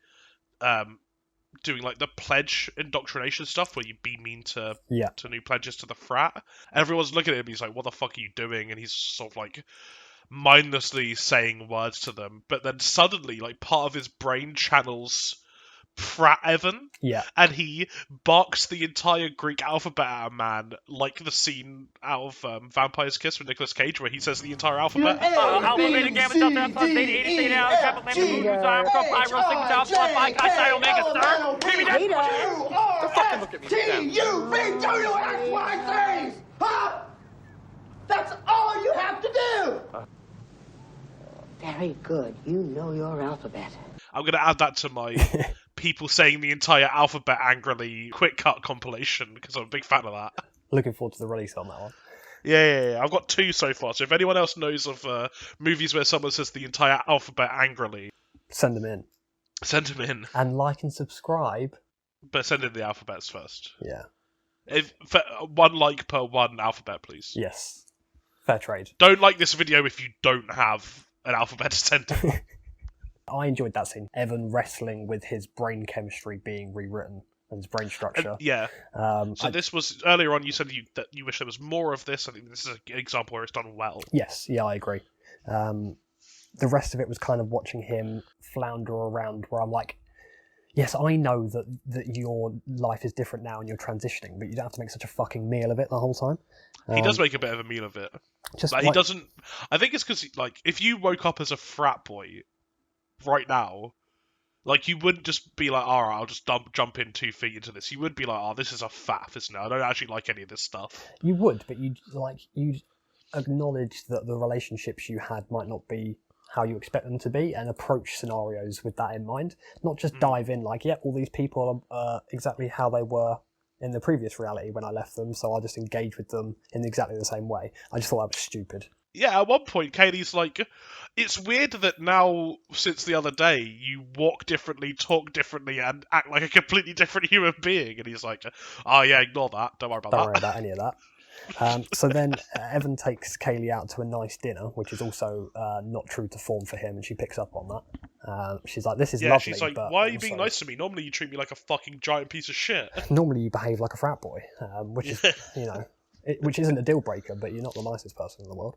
doing like the pledge indoctrination stuff where you be mean to new pledges to the frat. Everyone's looking at him, he's like, what the fuck are you doing? And he's sort of like mindlessly saying words to them, but then suddenly like part of his brain channels Frat Evan, and he barks the entire Greek alphabet at a man, like the scene out of Vampire's Kiss with Nicolas Cage, where he says the entire alphabet. Alpha, beta, gamma, delta, plus, beta, eta, theta, alpha, kappa, lambda, mu, mu, xi, alpha, pi, rho, sigma, tau, epsilon, phi, chi, psi, omega, sir. Baby, that's fucking look at me. T-U-V-W-X-Y-Z! Huh? That's all you have to do! Very good. You know your alphabet. I'm going to add that to my people saying the entire alphabet angrily quick cut compilation, because I'm a big fan of that. Looking forward to the release on that one. Yeah. I've got 2 so far. So if anyone else knows of movies where someone says the entire alphabet angrily, Send them in. send them in. And like and subscribe. But send in the alphabets first. Yeah. If 1 like per 1 alphabet, please. Yes. Fair trade. Don't like this video if you don't have an alphabet to send in. I enjoyed that scene. Evan wrestling with his brain chemistry being rewritten and his brain structure. Yeah. This was earlier on. You said that you wish there was more of this. I think this is an example where it's done well. Yes, yeah, I agree. The rest of it was kind of watching him flounder around, where I'm like, yes, I know that your life is different now and you're transitioning, but you don't have to make such a fucking meal of it the whole time. He does make a bit of a meal of it. Just he doesn't. I think it's because if you woke up as a frat boy right now, you wouldn't just be like, all right, I'll just jump in 2 feet into this. You would be like, oh, this is a faff, isn't it? I don't actually like any of this stuff. You would, but you'd acknowledge that the relationships you had might not be how you expect them to be, and approach scenarios with that in mind. Not just dive in all these people are exactly how they were in the previous reality when I left them, so I'll just engage with them in exactly the same way. I just thought that was stupid. Yeah, at one point, Kaylee's like, it's weird that now, since the other day, you walk differently, talk differently, and act like a completely different human being. And he's like, oh yeah, ignore that. Don't worry about that. Don't worry about any of that. So then Evan takes Kaylee out to a nice dinner, which is also not true to form for him, and she picks up on that. She's like, this is lovely. She's like, why are you being nice to me? Normally you treat me like a fucking giant piece of shit. Normally you behave like a frat boy, which is, which isn't a deal breaker, but you're not the nicest person in the world.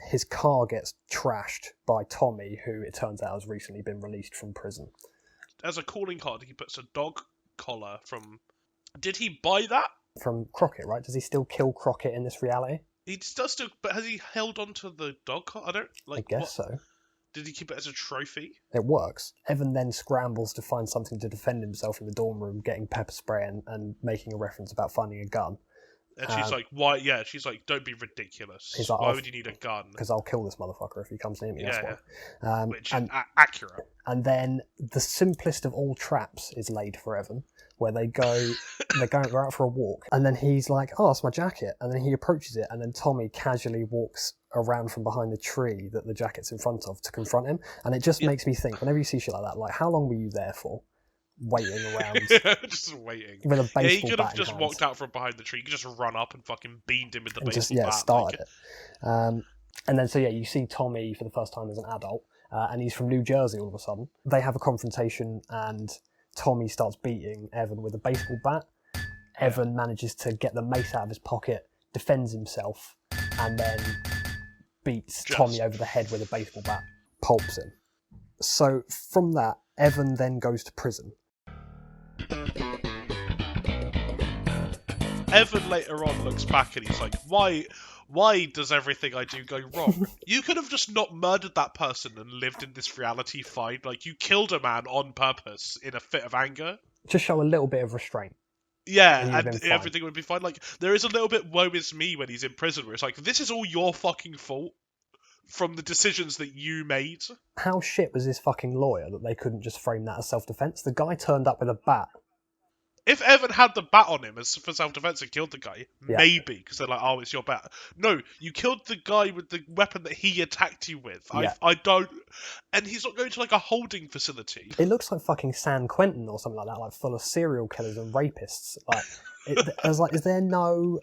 His car gets trashed by Tommy, who it turns out has recently been released from prison. As a calling card, he puts a dog collar from... Did he buy that? From Crockett, right? Does he still kill Crockett in this reality? He does still, but has he held on to the dog collar? I don't... I guess so. Did he keep it as a trophy? It works. Evan then scrambles to find something to defend himself in the dorm room, getting pepper spray and making a reference about finding a gun. And she's like, why? Yeah, she's like, don't be ridiculous. He's like, why would you need a gun? Because I'll kill this motherfucker if he comes near me, that's why. Which is accurate. And then the simplest of all traps is laid for Evan, where they're out for a walk, and then he's like, oh, it's my jacket. And then he approaches it, and then Tommy casually walks around from behind the tree that the jacket's in front of to confront him. And it just makes me think, whenever you see shit like that, how long were you there for? Waiting around. Just waiting. With a baseball he could have bat just in walked out from behind the tree. He could just run up and fucking beamed him with the baseball just, bat. started it. And then, you see Tommy for the first time as an adult, and he's from New Jersey all of a sudden. They have a confrontation, and Tommy starts beating Evan with a baseball bat. Evan manages to get the mace out of his pocket, defends himself, and then beats Tommy over the head with a baseball bat, pulps him. So from that, Evan then goes to prison. Evan later on looks back and he's like, why does everything I do go wrong? You could have just not murdered that person and lived in this reality fine. You killed a man on purpose in a fit of anger. Just show a little bit of restraint. Yeah, and everything would be fine. There is a little bit woe is me when he's in prison, where it's like, this is all your fucking fault from the decisions that you made. How shit was his fucking lawyer that they couldn't just frame that as self-defense? The guy turned up with a bat. If Evan had the bat on him as for self-defense and killed the guy, maybe, because they're like, oh, it's your bat. No, you killed the guy with the weapon that he attacked you with. I don't... And he's not going to, a holding facility. It looks like fucking San Quentin or something like that, full of serial killers and rapists. I was like, is there no,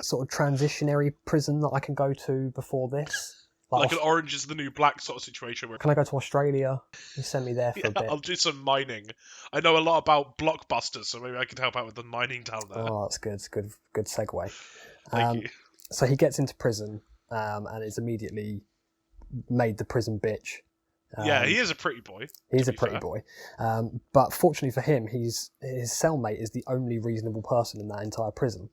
sort of transitionary prison that I can go to before this? Like an Orange is the New Black sort of situation. Where can I go to Australia? You send me there for a bit. I'll do some mining. I know a lot about blockbusters, so maybe I can help out with the mining down there. Oh, that's good. It's good segue. Thank you. So he gets into prison and is immediately made the prison bitch. Yeah, he is a pretty boy. He's a pretty boy. But fortunately for him, his cellmate is the only reasonable person in that entire prison.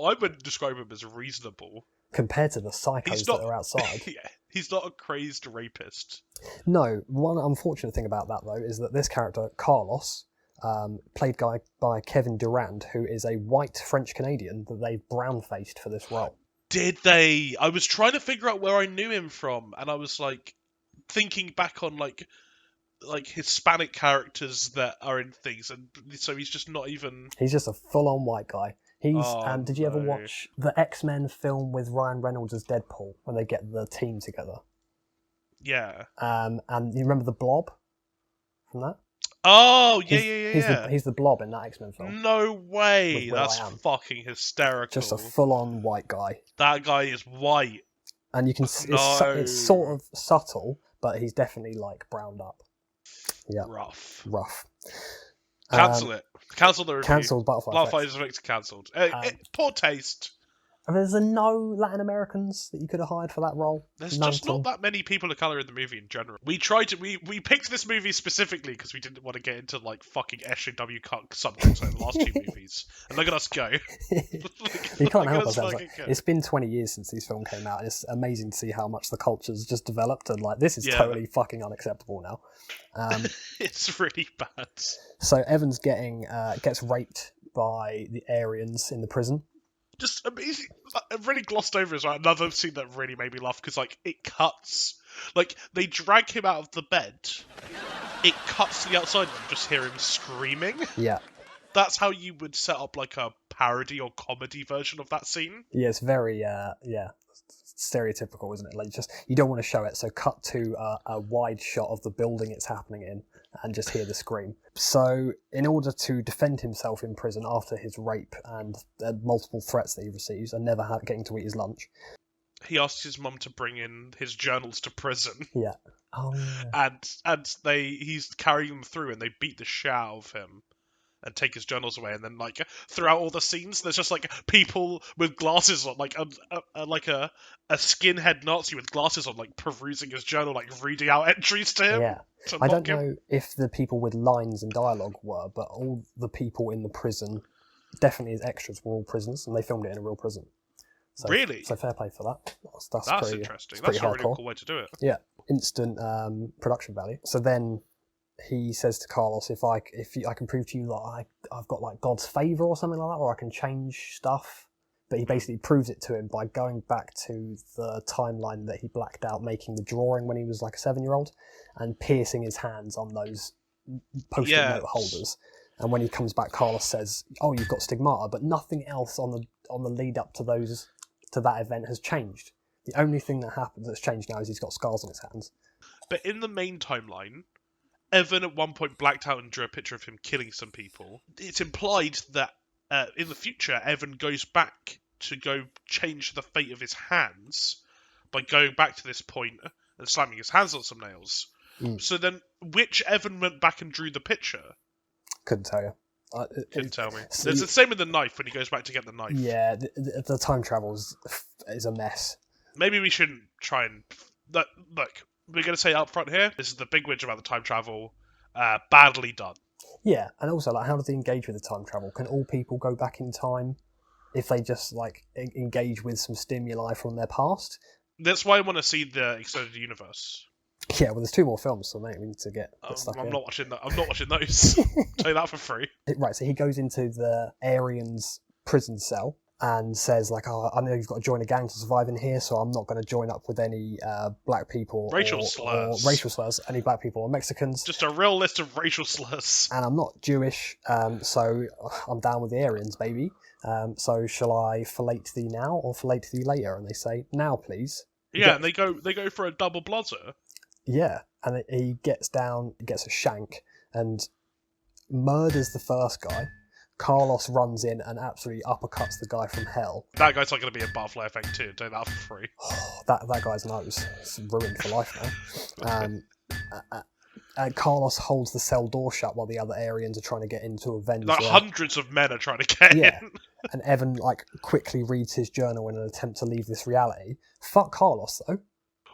I would describe him as reasonable. Compared to the psychos that are outside. Yeah, he's not a crazed rapist. No, one unfortunate thing about that, though, is that this character, Carlos, played by Kevin Durand, who is a white French-Canadian that they've brown-faced for this role. Did they? I was trying to figure out where I knew him from, and I was, thinking back on, Hispanic characters that are in things, and so he's just not even... He's just a full-on white guy. And did you ever no. watch the X-Men film with Ryan Reynolds as Deadpool when they get the team together? Yeah. And you remember the Blob from that? Oh, yeah. He's the Blob in that X-Men film. No way. With That's Will.i.am. fucking hysterical. Just a full-on white guy. That guy is white. And you can see No. it's sort of subtle, but he's definitely like browned up. Yeah. Rough. Cancel it. Cancel the review. Cancelled Butterfly Effect cancelled. Poor taste. And there's no Latin Americans that you could have hired for that role. There's None just at all. not that many people of color in the movie in general. We picked this movie specifically because we didn't want to get into like fucking SJW subjects like the last two movies. And look at us go. You can't help ourselves. It's been 20 years since this film came out. And it's amazing to see how much the culture's just developed, and like this is totally fucking unacceptable now. It's really bad. So Evan's gets raped by the Aryans in the prison. Just amazing. I really glossed over as well. Another scene that really made me laugh because like it cuts. Like they drag him out of the bed. It cuts to the outside and you just hear him screaming. Yeah. That's how you would set up like a parody or comedy version of that scene. Yeah, it's very stereotypical, isn't it? Like you don't want to show it, so cut to a wide shot of the building it's happening in and just hear the scream. So in order to defend himself in prison after his rape and multiple threats that he receives and never getting to eat his lunch, he asks his mum to bring in his journals to prison. Yeah. Oh, yeah. And he's carrying them through and they beat the shit out of him and take his journals away, and then like throughout all the scenes there's just like people with glasses on, like a skinhead Nazi with glasses on, like perusing his journal, like reading out entries to him. Yeah. I don't know if the people with lines and dialogue were, but all the people in the prison, definitely as extras, were all prisoners, and they filmed it in a real prison. So, really? So fair play for that. That's pretty interesting. That's a really hardcore. cool way to do it. Yeah, instant production value. So then he says to Carlos, if I can prove to you that I've got like God's favour or something like that, or I can change stuff. But he basically proves it to him by going back to the timeline that he blacked out, making the drawing when he was like a 7-year-old, and piercing his hands on those post-it note holders. And when he comes back, Carlos says, "Oh, you've got stigmata," but nothing else on the lead up to that event has changed. The only thing that's changed now is he's got scars on his hands. But in the main timeline, Evan at one point blacked out and drew a picture of him killing some people. It's implied that in the future, Evan goes back to go change the fate of his hands by going back to this point and slamming his hands on some nails. So then, which Evan went back and drew the picture? Couldn't tell you. Couldn't tell me. It's the same with the knife when he goes back to get the knife. Yeah, the time travel is a mess. Maybe we shouldn't try and... Look, we're going to say up front here, this is the big witch about the time travel. Badly done. Yeah, and also, like, how does he engage with the time travel? Can all people go back in time if they just, like, engage with some stimuli from their past? That's why I want to see the extended universe. Yeah, well, there's 2 more films, so mate, we need to get stuck in. I'm not watching those. Tell you that for free. Right, so he goes into the Aryans' prison cell and says, like, "Oh, I know you've got to join a gang to survive in here, so I'm not going to join up with any black people racial slurs, any black people or Mexicans. Just a real list of racial slurs. And I'm not Jewish, so I'm down with the Aryans, baby. So shall I fillet thee now or fillet thee later?" And they say, "Now, please." Yeah, and they go for a double bloozer. Yeah, and he gets down, gets a shank, and murders the first guy. Carlos runs in and absolutely uppercuts the guy from hell. That guy's not going to be a Butterfly Effect too. Do that for free. that guy's nose is ruined for life now. Carlos holds the cell door shut while the other Aryans are trying to get in to avenge. Like hundreds of men are trying to get in. And Evan like quickly reads his journal in an attempt to leave this reality. Fuck Carlos though.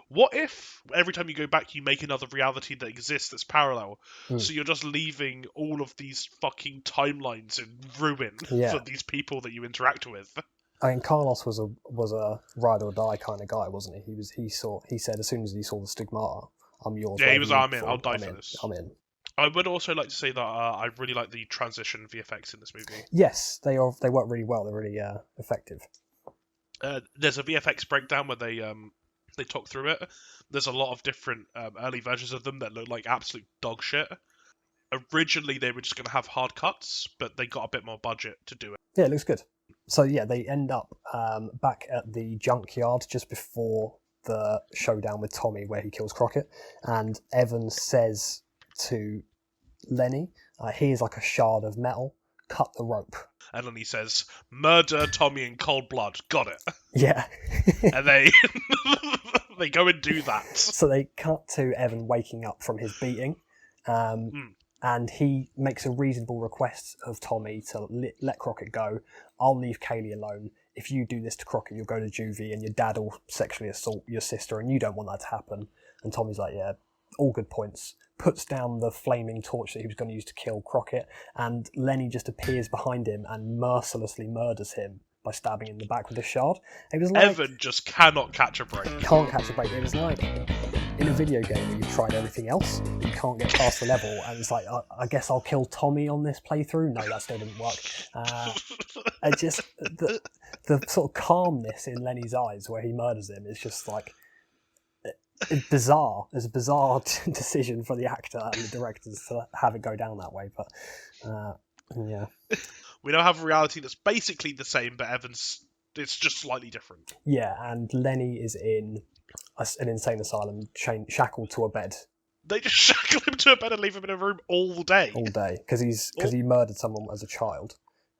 What if every time you go back you make another reality that exists that's parallel? So you're just leaving all of these fucking timelines in ruin for these people that you interact with. I mean, Carlos was a ride or die kind of guy, wasn't he? He said as soon as he saw the stigmata, "I'm yours." Yeah, he was. I'm in. I'll die for this. I'm in. I would also like to say that I really like the transition VFX in this movie. Yes, they work really well. They're really effective. There's a VFX breakdown where they talk through it. There's a lot of different early versions of them that look like absolute dog shit. Originally, they were just going to have hard cuts, but they got a bit more budget to do it. Yeah, it looks good. So yeah, they end up back at the junkyard just before the showdown with Tommy, where he kills Crockett, and Evan says to Lenny, "Here's like a shard of metal. Cut the rope." And then he says, "Murder Tommy in cold blood. Got it." Yeah. And they they go and do that. So they cut to Evan waking up from his beating, and he makes a reasonable request of Tommy to let Crockett go. "I'll leave Kaylee alone. If you do this to Crockett, you'll go to juvie, and your dad will sexually assault your sister, and you don't want that to happen." And Tommy's like, "Yeah, all good points." Puts down the flaming torch that he was going to use to kill Crockett, and Lenny just appears behind him and mercilessly murders him by stabbing him in the back with a shard. It was like, Evan just cannot catch a break. Can't catch a break. It was like in a video game where you've tried everything else, you can't get past the level, and it's like, I guess I'll kill Tommy on this playthrough. No, that still didn't work. It just the sort of calmness in Lenny's eyes where he murders him is just like bizarre. It's a bizarre decision for the actor and the directors to have it go down that way, but yeah. We now have a reality that's basically the same, but it's just slightly different. Yeah, and Lenny is in an insane asylum, shackled to a bed. They just shackle him to a bed and leave him in a room all day. All day, because he murdered someone as a child.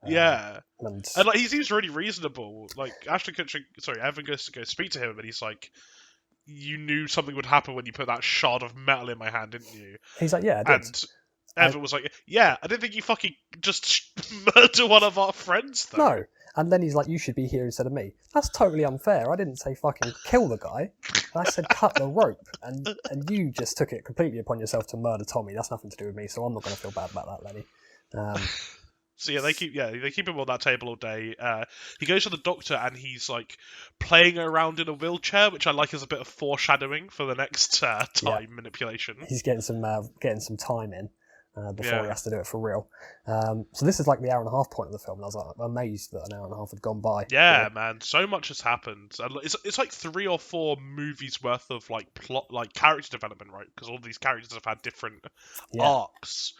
Yeah, and like he seems really reasonable. Like Evan goes to go speak to him, and he's like, "You knew something would happen when you put that shard of metal in my hand, didn't you?" He's like, "Yeah, I did." And Evan was like, "Yeah, I didn't think you fucking just murder one of our friends, though." No. And then he's like, "You should be here instead of me." That's totally unfair. I didn't say fucking kill the guy. I said cut the rope. And you just took it completely upon yourself to murder Tommy. That's nothing to do with me, so I'm not going to feel bad about that, Lenny. So yeah, they keep him on that table all day. He goes to the doctor and he's like playing around in a wheelchair, which I like as a bit of foreshadowing for the next time manipulation. He's getting some time in before he has to do it for real. So this is like the hour and a half point of the film, and I was like amazed that an hour and a half had gone by. Yeah, man, so much has happened. And it's like 3 or 4 movies worth of like plot, like character development, right? Because all of these characters have had different arcs.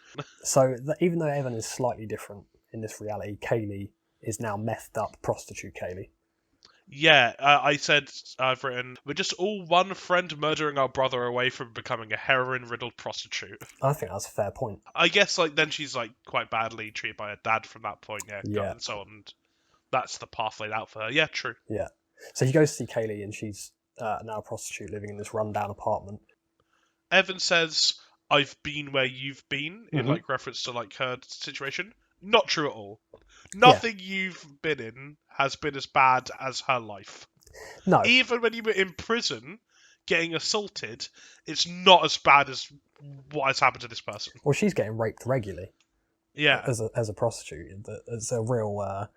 So even though Evan is slightly different in this reality, Kaylee is now methed up prostitute Kaylee. Yeah, I've written, "We're just all one friend murdering our brother away from becoming a heroin-riddled prostitute." I think that's a fair point. I guess then she's like quite badly treated by her dad from that point, yeah. And so on. And that's the path laid out for her. Yeah, true. Yeah. So he goes to see Kaylee, and she's now a prostitute living in this rundown apartment. Evan says, "I've been where you've been," in like reference to like her situation. Not true at all. Nothing you've been in has been as bad as her life. No. Even when you were in prison getting assaulted, it's not as bad as what has happened to this person. Well, she's getting raped regularly. Yeah. As a prostitute. It's a real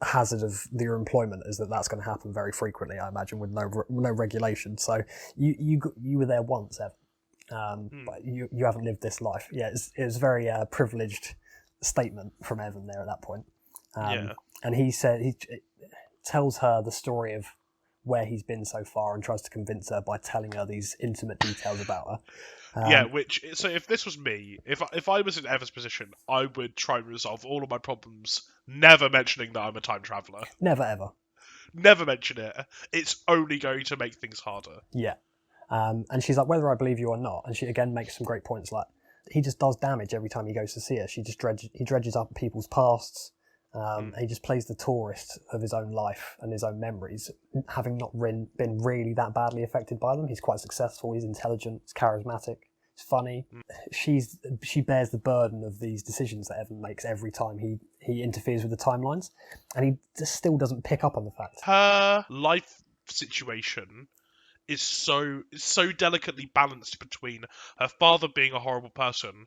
hazard of your employment is that's going to happen very frequently, I imagine, with no regulation. So you were there once, Evan. But you haven't lived this life. Yeah, it was very privileged statement from Evan there at that point. And he tells her the story of where he's been so far and tries to convince her by telling her these intimate details about her. So if this was me, if I was in Evan's position, I would try and resolve all of my problems, never mentioning that I'm a time traveller. Never ever. Never mention it. It's only going to make things harder. Yeah. And she's like, "Whether I believe you or not," and she again makes some great points, like, he just does damage every time he goes to see her. He dredges up people's pasts. He just plays the tourist of his own life and his own memories, having not been really that badly affected by them. He's quite successful. He's intelligent. He's charismatic. He's funny. She bears the burden of these decisions that Evan makes every time he interferes with the timelines, and he just still doesn't pick up on the fact. Her life situation is so delicately balanced between her father being a horrible person,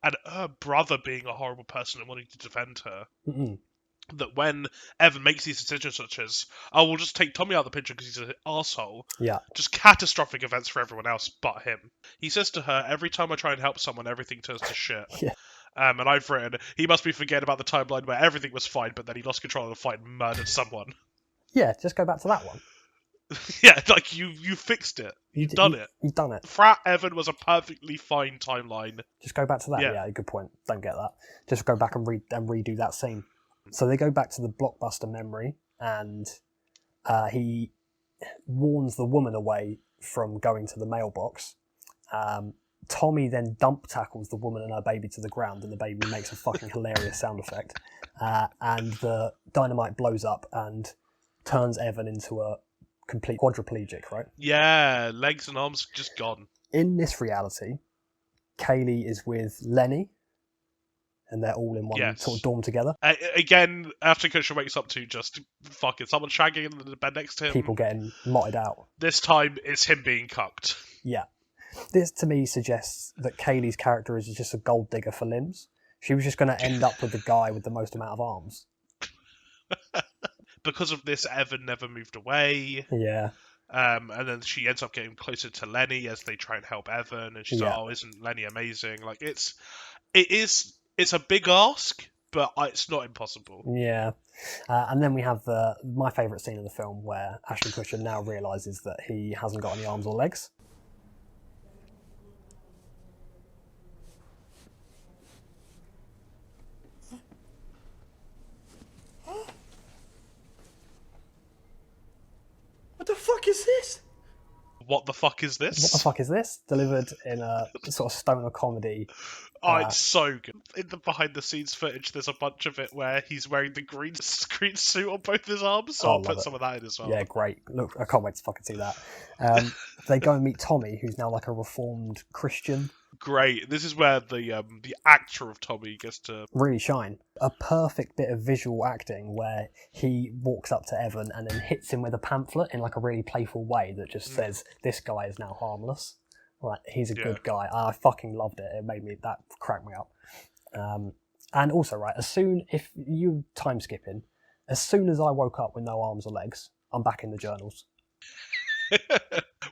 and her brother being a horrible person and wanting to defend her. That when Evan makes these decisions such as, "Oh, we'll just take Tommy out of the picture because he's an arsehole," just catastrophic events for everyone else but him. He says to her, "Every time I try and help someone, everything turns to shit." And I've written, he must be forgetting about the timeline where everything was fine, but then he lost control of the fight and murdered someone. Yeah, just go back to that one. Yeah, like you fixed it. You've done it. You've done it. Frat Evan was a perfectly fine timeline. Just go back to that. Yeah, good point. Don't get that. Just go back and redo that scene. So they go back to the Blockbuster memory, and he warns the woman away from going to the mailbox. Tommy then dump tackles the woman and her baby to the ground, and the baby makes a fucking hilarious sound effect. And the dynamite blows up and turns Evan into a complete quadriplegic, right? Yeah, legs and arms just gone. In this reality, Kaylee is with Lenny, and they're all in one sort of dorm together. Again, Aston Kutcher wakes up to just fucking someone shagging in the bed next to him. People getting motted out. This time, it's him being cucked. Yeah. This, to me, suggests that Kaylee's character is just a gold digger for limbs. She was just going to end up with the guy with the most amount of arms. Because of this, Evan never moved away. Yeah. And then she ends up getting closer to Lenny as they try and help Evan, and she's like, "Oh, isn't Lenny amazing?" Like it's a big ask, but it's not impossible. Yeah. And then we have my favourite scene in the film where Aston Kutcher now realises that he hasn't got any arms or legs. What the fuck is this? What the fuck is this? What the fuck is this? Delivered in a sort of stoner comedy. Oh, it's so good. In the behind-the-scenes footage, there's a bunch of it where he's wearing the green suit on both his arms, so I'll put some of that in as well. Yeah, great. Look, I can't wait to fucking see that. They go and meet Tommy, who's now like a reformed Christian. Great. This is where the actor of Tommy gets to really shine. A perfect bit of visual acting where he walks up to Evan and then hits him with a pamphlet in like a really playful way that just says, "This guy is now harmless." Like, he's a good guy. I fucking loved it. That cracked me up. And also, right, if you time skipping, as soon as I woke up with no arms or legs, I'm back in the journals.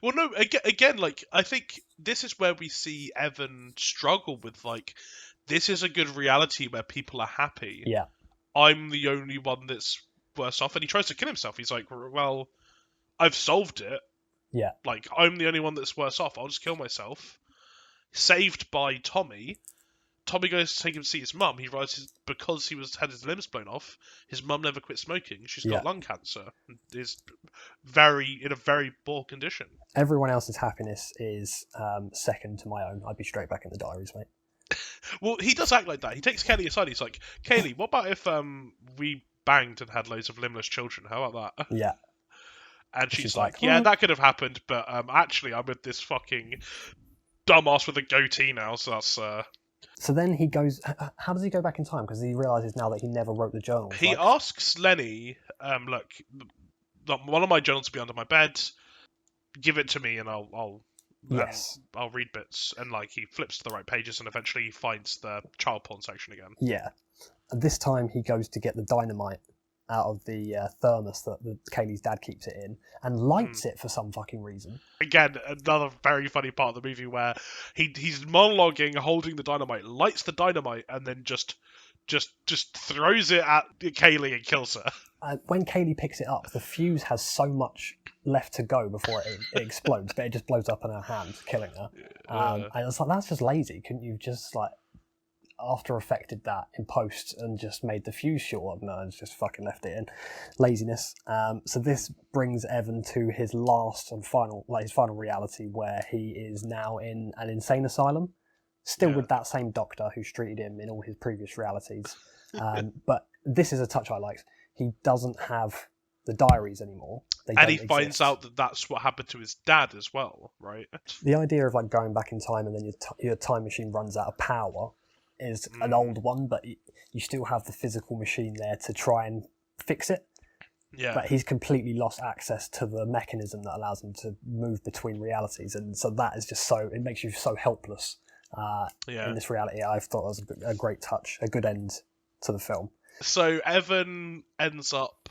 Well, no, again, like, I think this is where we see Evan struggle with, like, this is a good reality where people are happy. Yeah. I'm the only one that's worse off, and he tries to kill himself. He's like, well, I've solved it. Yeah. Like, I'm the only one that's worse off. I'll just kill myself. Saved by Tommy. Tommy goes to take him to see his mum. He realizes because he had his limbs blown off, his mum never quit smoking. She's got lung cancer. And is in a very poor condition. Everyone else's happiness is second to my own. I'd be straight back in the diaries, mate. Well, he does act like that. He takes Kaylee aside. He's like, "Kaylee, what about if we banged and had loads of limbless children? How about that?" Yeah. And she's like, "Yeah, that could have happened, but actually, I'm with this fucking dumbass with a goatee now, so that's." So then he goes. How does he go back in time? Because he realizes now that he never wrote the journals. He asks Lenny, "Look, one of my journals will be under my bed. Give it to me, and I'll read bits." And like he flips to the right pages, and eventually he finds the child porn section again. Yeah. And this time he goes to get the dynamite out of the thermos that Kaylee's dad keeps it in, and lights it for some fucking reason. Again, another very funny part of the movie where he's monologuing, holding the dynamite, lights the dynamite, and then just throws it at Kaylee and kills her. When Kaylee picks it up, the fuse has so much left to go before it explodes, but it just blows up in her hand, killing her. And it's like, that's just lazy. Couldn't you just like after effected that in post and just made the fuse short? No, it's just fucking left it in. Laziness. So this brings Evan to his last and final reality, where he is now in an insane asylum, still with that same doctor who's treated him in all his previous realities. But this is a touch I liked. He doesn't have the diaries anymore. And he finds out that that's what happened to his dad as well, right? The idea of like going back in time and then your time machine runs out of power is an old one, but you still have the physical machine there to try and fix it. Yeah. But he's completely lost access to the mechanism that allows him to move between realities, and so that is just it makes you so helpless in this reality. I thought it was a great touch, a good end to the film. So Evan ends up,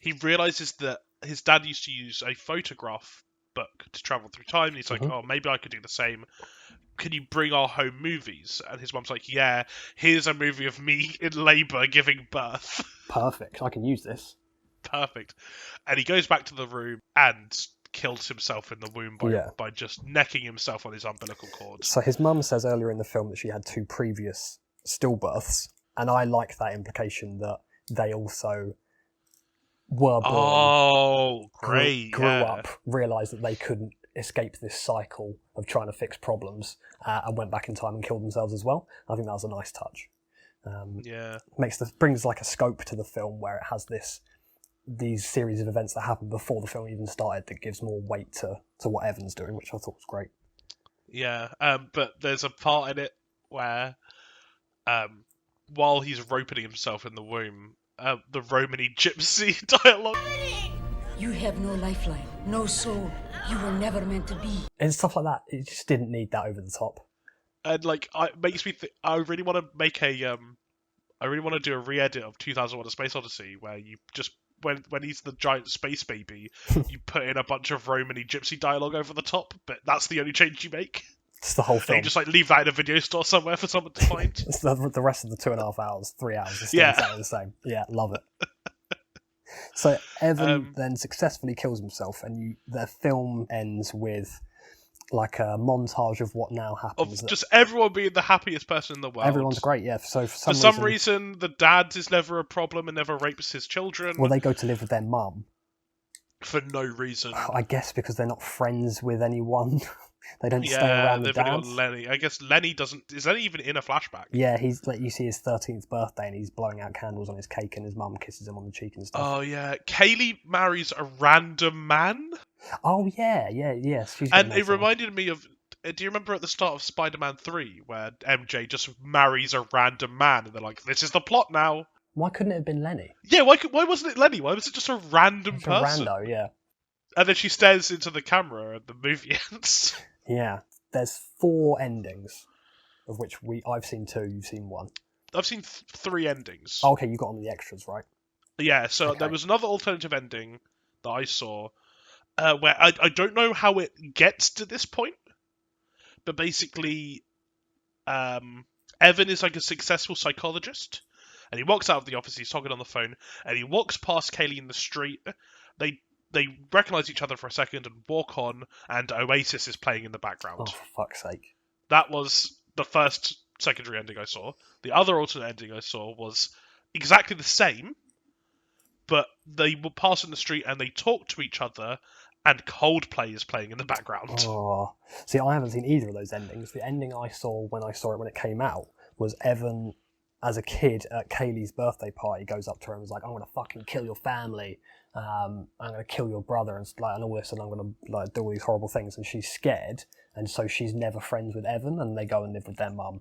he realizes that his dad used to use a photograph book to travel through time, and he's like, oh, maybe I could do the same. Can you bring our home movies? And his mum's like, yeah, here's a movie of me in labour giving birth. Perfect, I can use this. Perfect. And he goes back to the room and kills himself in the womb by just necking himself on his umbilical cord. So his mum says earlier in the film that she had 2 previous stillbirths, And I like that implication that they also were born, Oh, great! grew yeah. up, realised that they couldn't escape this cycle of trying to fix problems, and went back in time and killed themselves as well. I think that was a nice touch. Yeah. Brings like a scope to the film where it has these series of events that happen before the film even started that gives more weight to what Evan's doing, which I thought was great. Yeah. But there's a part in it where, while he's ropening himself in the womb, the Romany gypsy dialogue. You have no lifeline, no soul. You were never meant to be. And stuff like that, it just didn't need that over the top. And like, it makes me think. I really want to make a I really want to do a re-edit of 2001: A Space Odyssey where you just when he's the giant space baby, you put in a bunch of Romany gypsy dialogue over the top, but that's the only change you make. It's the whole And film. you just like leave that in a video store somewhere for someone to find. It's the rest of the 2.5 hours, 3 hours, is still Yeah. exactly the same. Yeah, love it. So Evan then successfully kills himself, and the film ends with like a montage of what now happens. Of just everyone being the happiest person in the world. Everyone's great, yeah. So for some reason, the dad is never a problem and never rapes his children. Well, they go to live with their mum. For no reason. I guess because they're not friends with anyone. They don't stay around the they've only dad. got Lenny. I guess Lenny doesn't. Is Lenny even in a flashback? Yeah, he's like, you see his 13th birthday and he's blowing out candles on his cake and his mum kisses him on the cheek and stuff. Oh yeah, Kaylee marries a random man. Oh yes. And it reminded me of. Do you remember at the start of Spider-Man 3 where MJ just marries a random man and they're like, "This is the plot now." Why couldn't it have been Lenny? Yeah, why wasn't it Lenny? Why was it just a random It's person? a rando, yeah. And then she stares into the camera and the movie ends. Yeah, there's 4 endings, of which I've seen 2, you've seen 1. I've seen 3 endings. Oh, okay, you got on the extras, right? Yeah, so Okay. there was another alternative ending that I saw, where I don't know how it gets to this point, but basically, Evan is like a successful psychologist, and he walks out of the office, he's talking on the phone, and he walks past Kaylee in the street. They recognise each other for a second and walk on, and Oasis is playing in the background. Oh, for fuck's sake. That was the first secondary ending I saw. The other alternate ending I saw was exactly the same, but they were passing the street and they talked to each other, and Coldplay is playing in the background. Oh, see, I haven't seen either of those endings. The ending I saw when it came out was Evan, as a kid at Kaylee's birthday party, goes up to her and was like, "I'm gonna fucking kill your family. I'm gonna kill your brother and all this, and I'm gonna like do all these horrible things." And she's scared, and so she's never friends with Evan, and they go and live with their mum,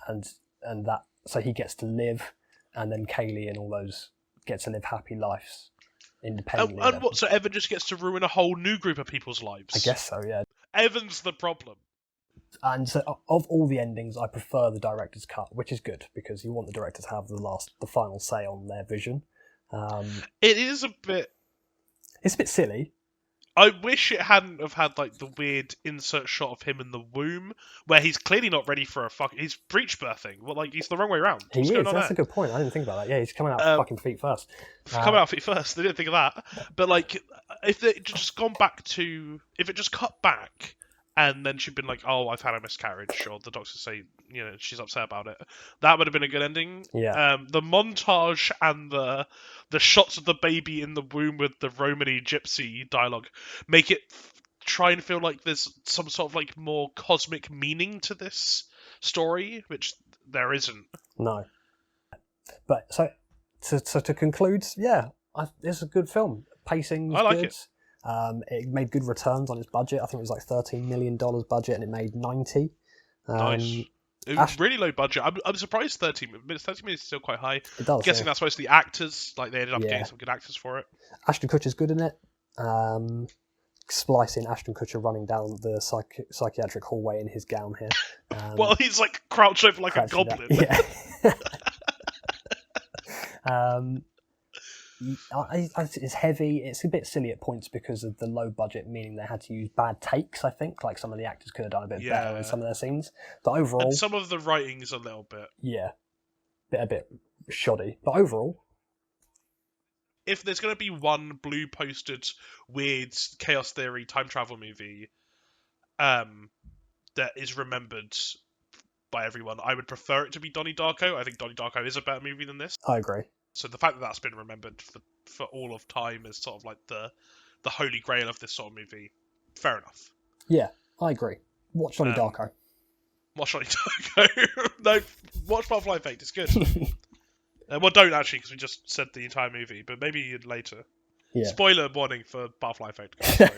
and that so he gets to live, and then Kaylee and all those get to live happy lives independently. And what? So Evan just gets to ruin a whole new group of people's lives? I guess so, yeah. Evan's the problem. And so, of all the endings, I prefer the director's cut, which is good because you want the director to have the final say on their vision. It is a bit. It's a bit silly. I wish it hadn't have had like the weird insert shot of him in the womb, where he's clearly not ready for he's breech birthing. Well, like he's the wrong way around. He What's is. going on That's there? a good point. I didn't think about that. Yeah, he's coming out fucking feet first. Coming out feet first. They didn't think of that. But like, if it just cut back, and then she'd been like, "Oh, I've had a miscarriage," or the doctors say, she's upset about it. That would have been a good ending. Yeah. The montage and the shots of the baby in the womb with the Romany gypsy dialogue make it try and feel like there's some sort of like more cosmic meaning to this story, which there isn't. No. But so to conclude, yeah, it's a good film. Pacing was I like good. it. It made good returns on its budget. I think it was like $13 million budget, and it made 90. Nice. It was really low budget. I'm surprised 30 minutes. 30 minutes is still quite high. It does. I'm guessing that's mostly actors. Like they ended up getting some good actors for it. Ashton Kutcher's good in it. Splicing Ashton Kutcher running down the psychiatric hallway in his gown here. Well, he's like crouched over like a goblin. Yeah. It's heavy. It's a bit silly at points because of the low budget, meaning they had to use bad takes. I think like some of the actors could have done a bit better in some of their scenes, but overall, and some of the writing is a little bit, a bit shoddy. But overall, if there's going to be one blue posted weird chaos theory time travel movie, that is remembered by everyone. I would prefer it to be Donnie Darko. I think Donnie Darko is a better movie than this. I agree. So the fact that that's been remembered for all of time as sort of like the holy grail of this sort of movie, fair enough. Yeah, I agree. Watch Donnie Darko. Watch Donnie Darko. No, watch Butterfly Effect. It's good. Well, don't actually, because we just said the entire movie, but maybe later. Yeah. Spoiler warning for Butterfly Effect. Guys, sorry.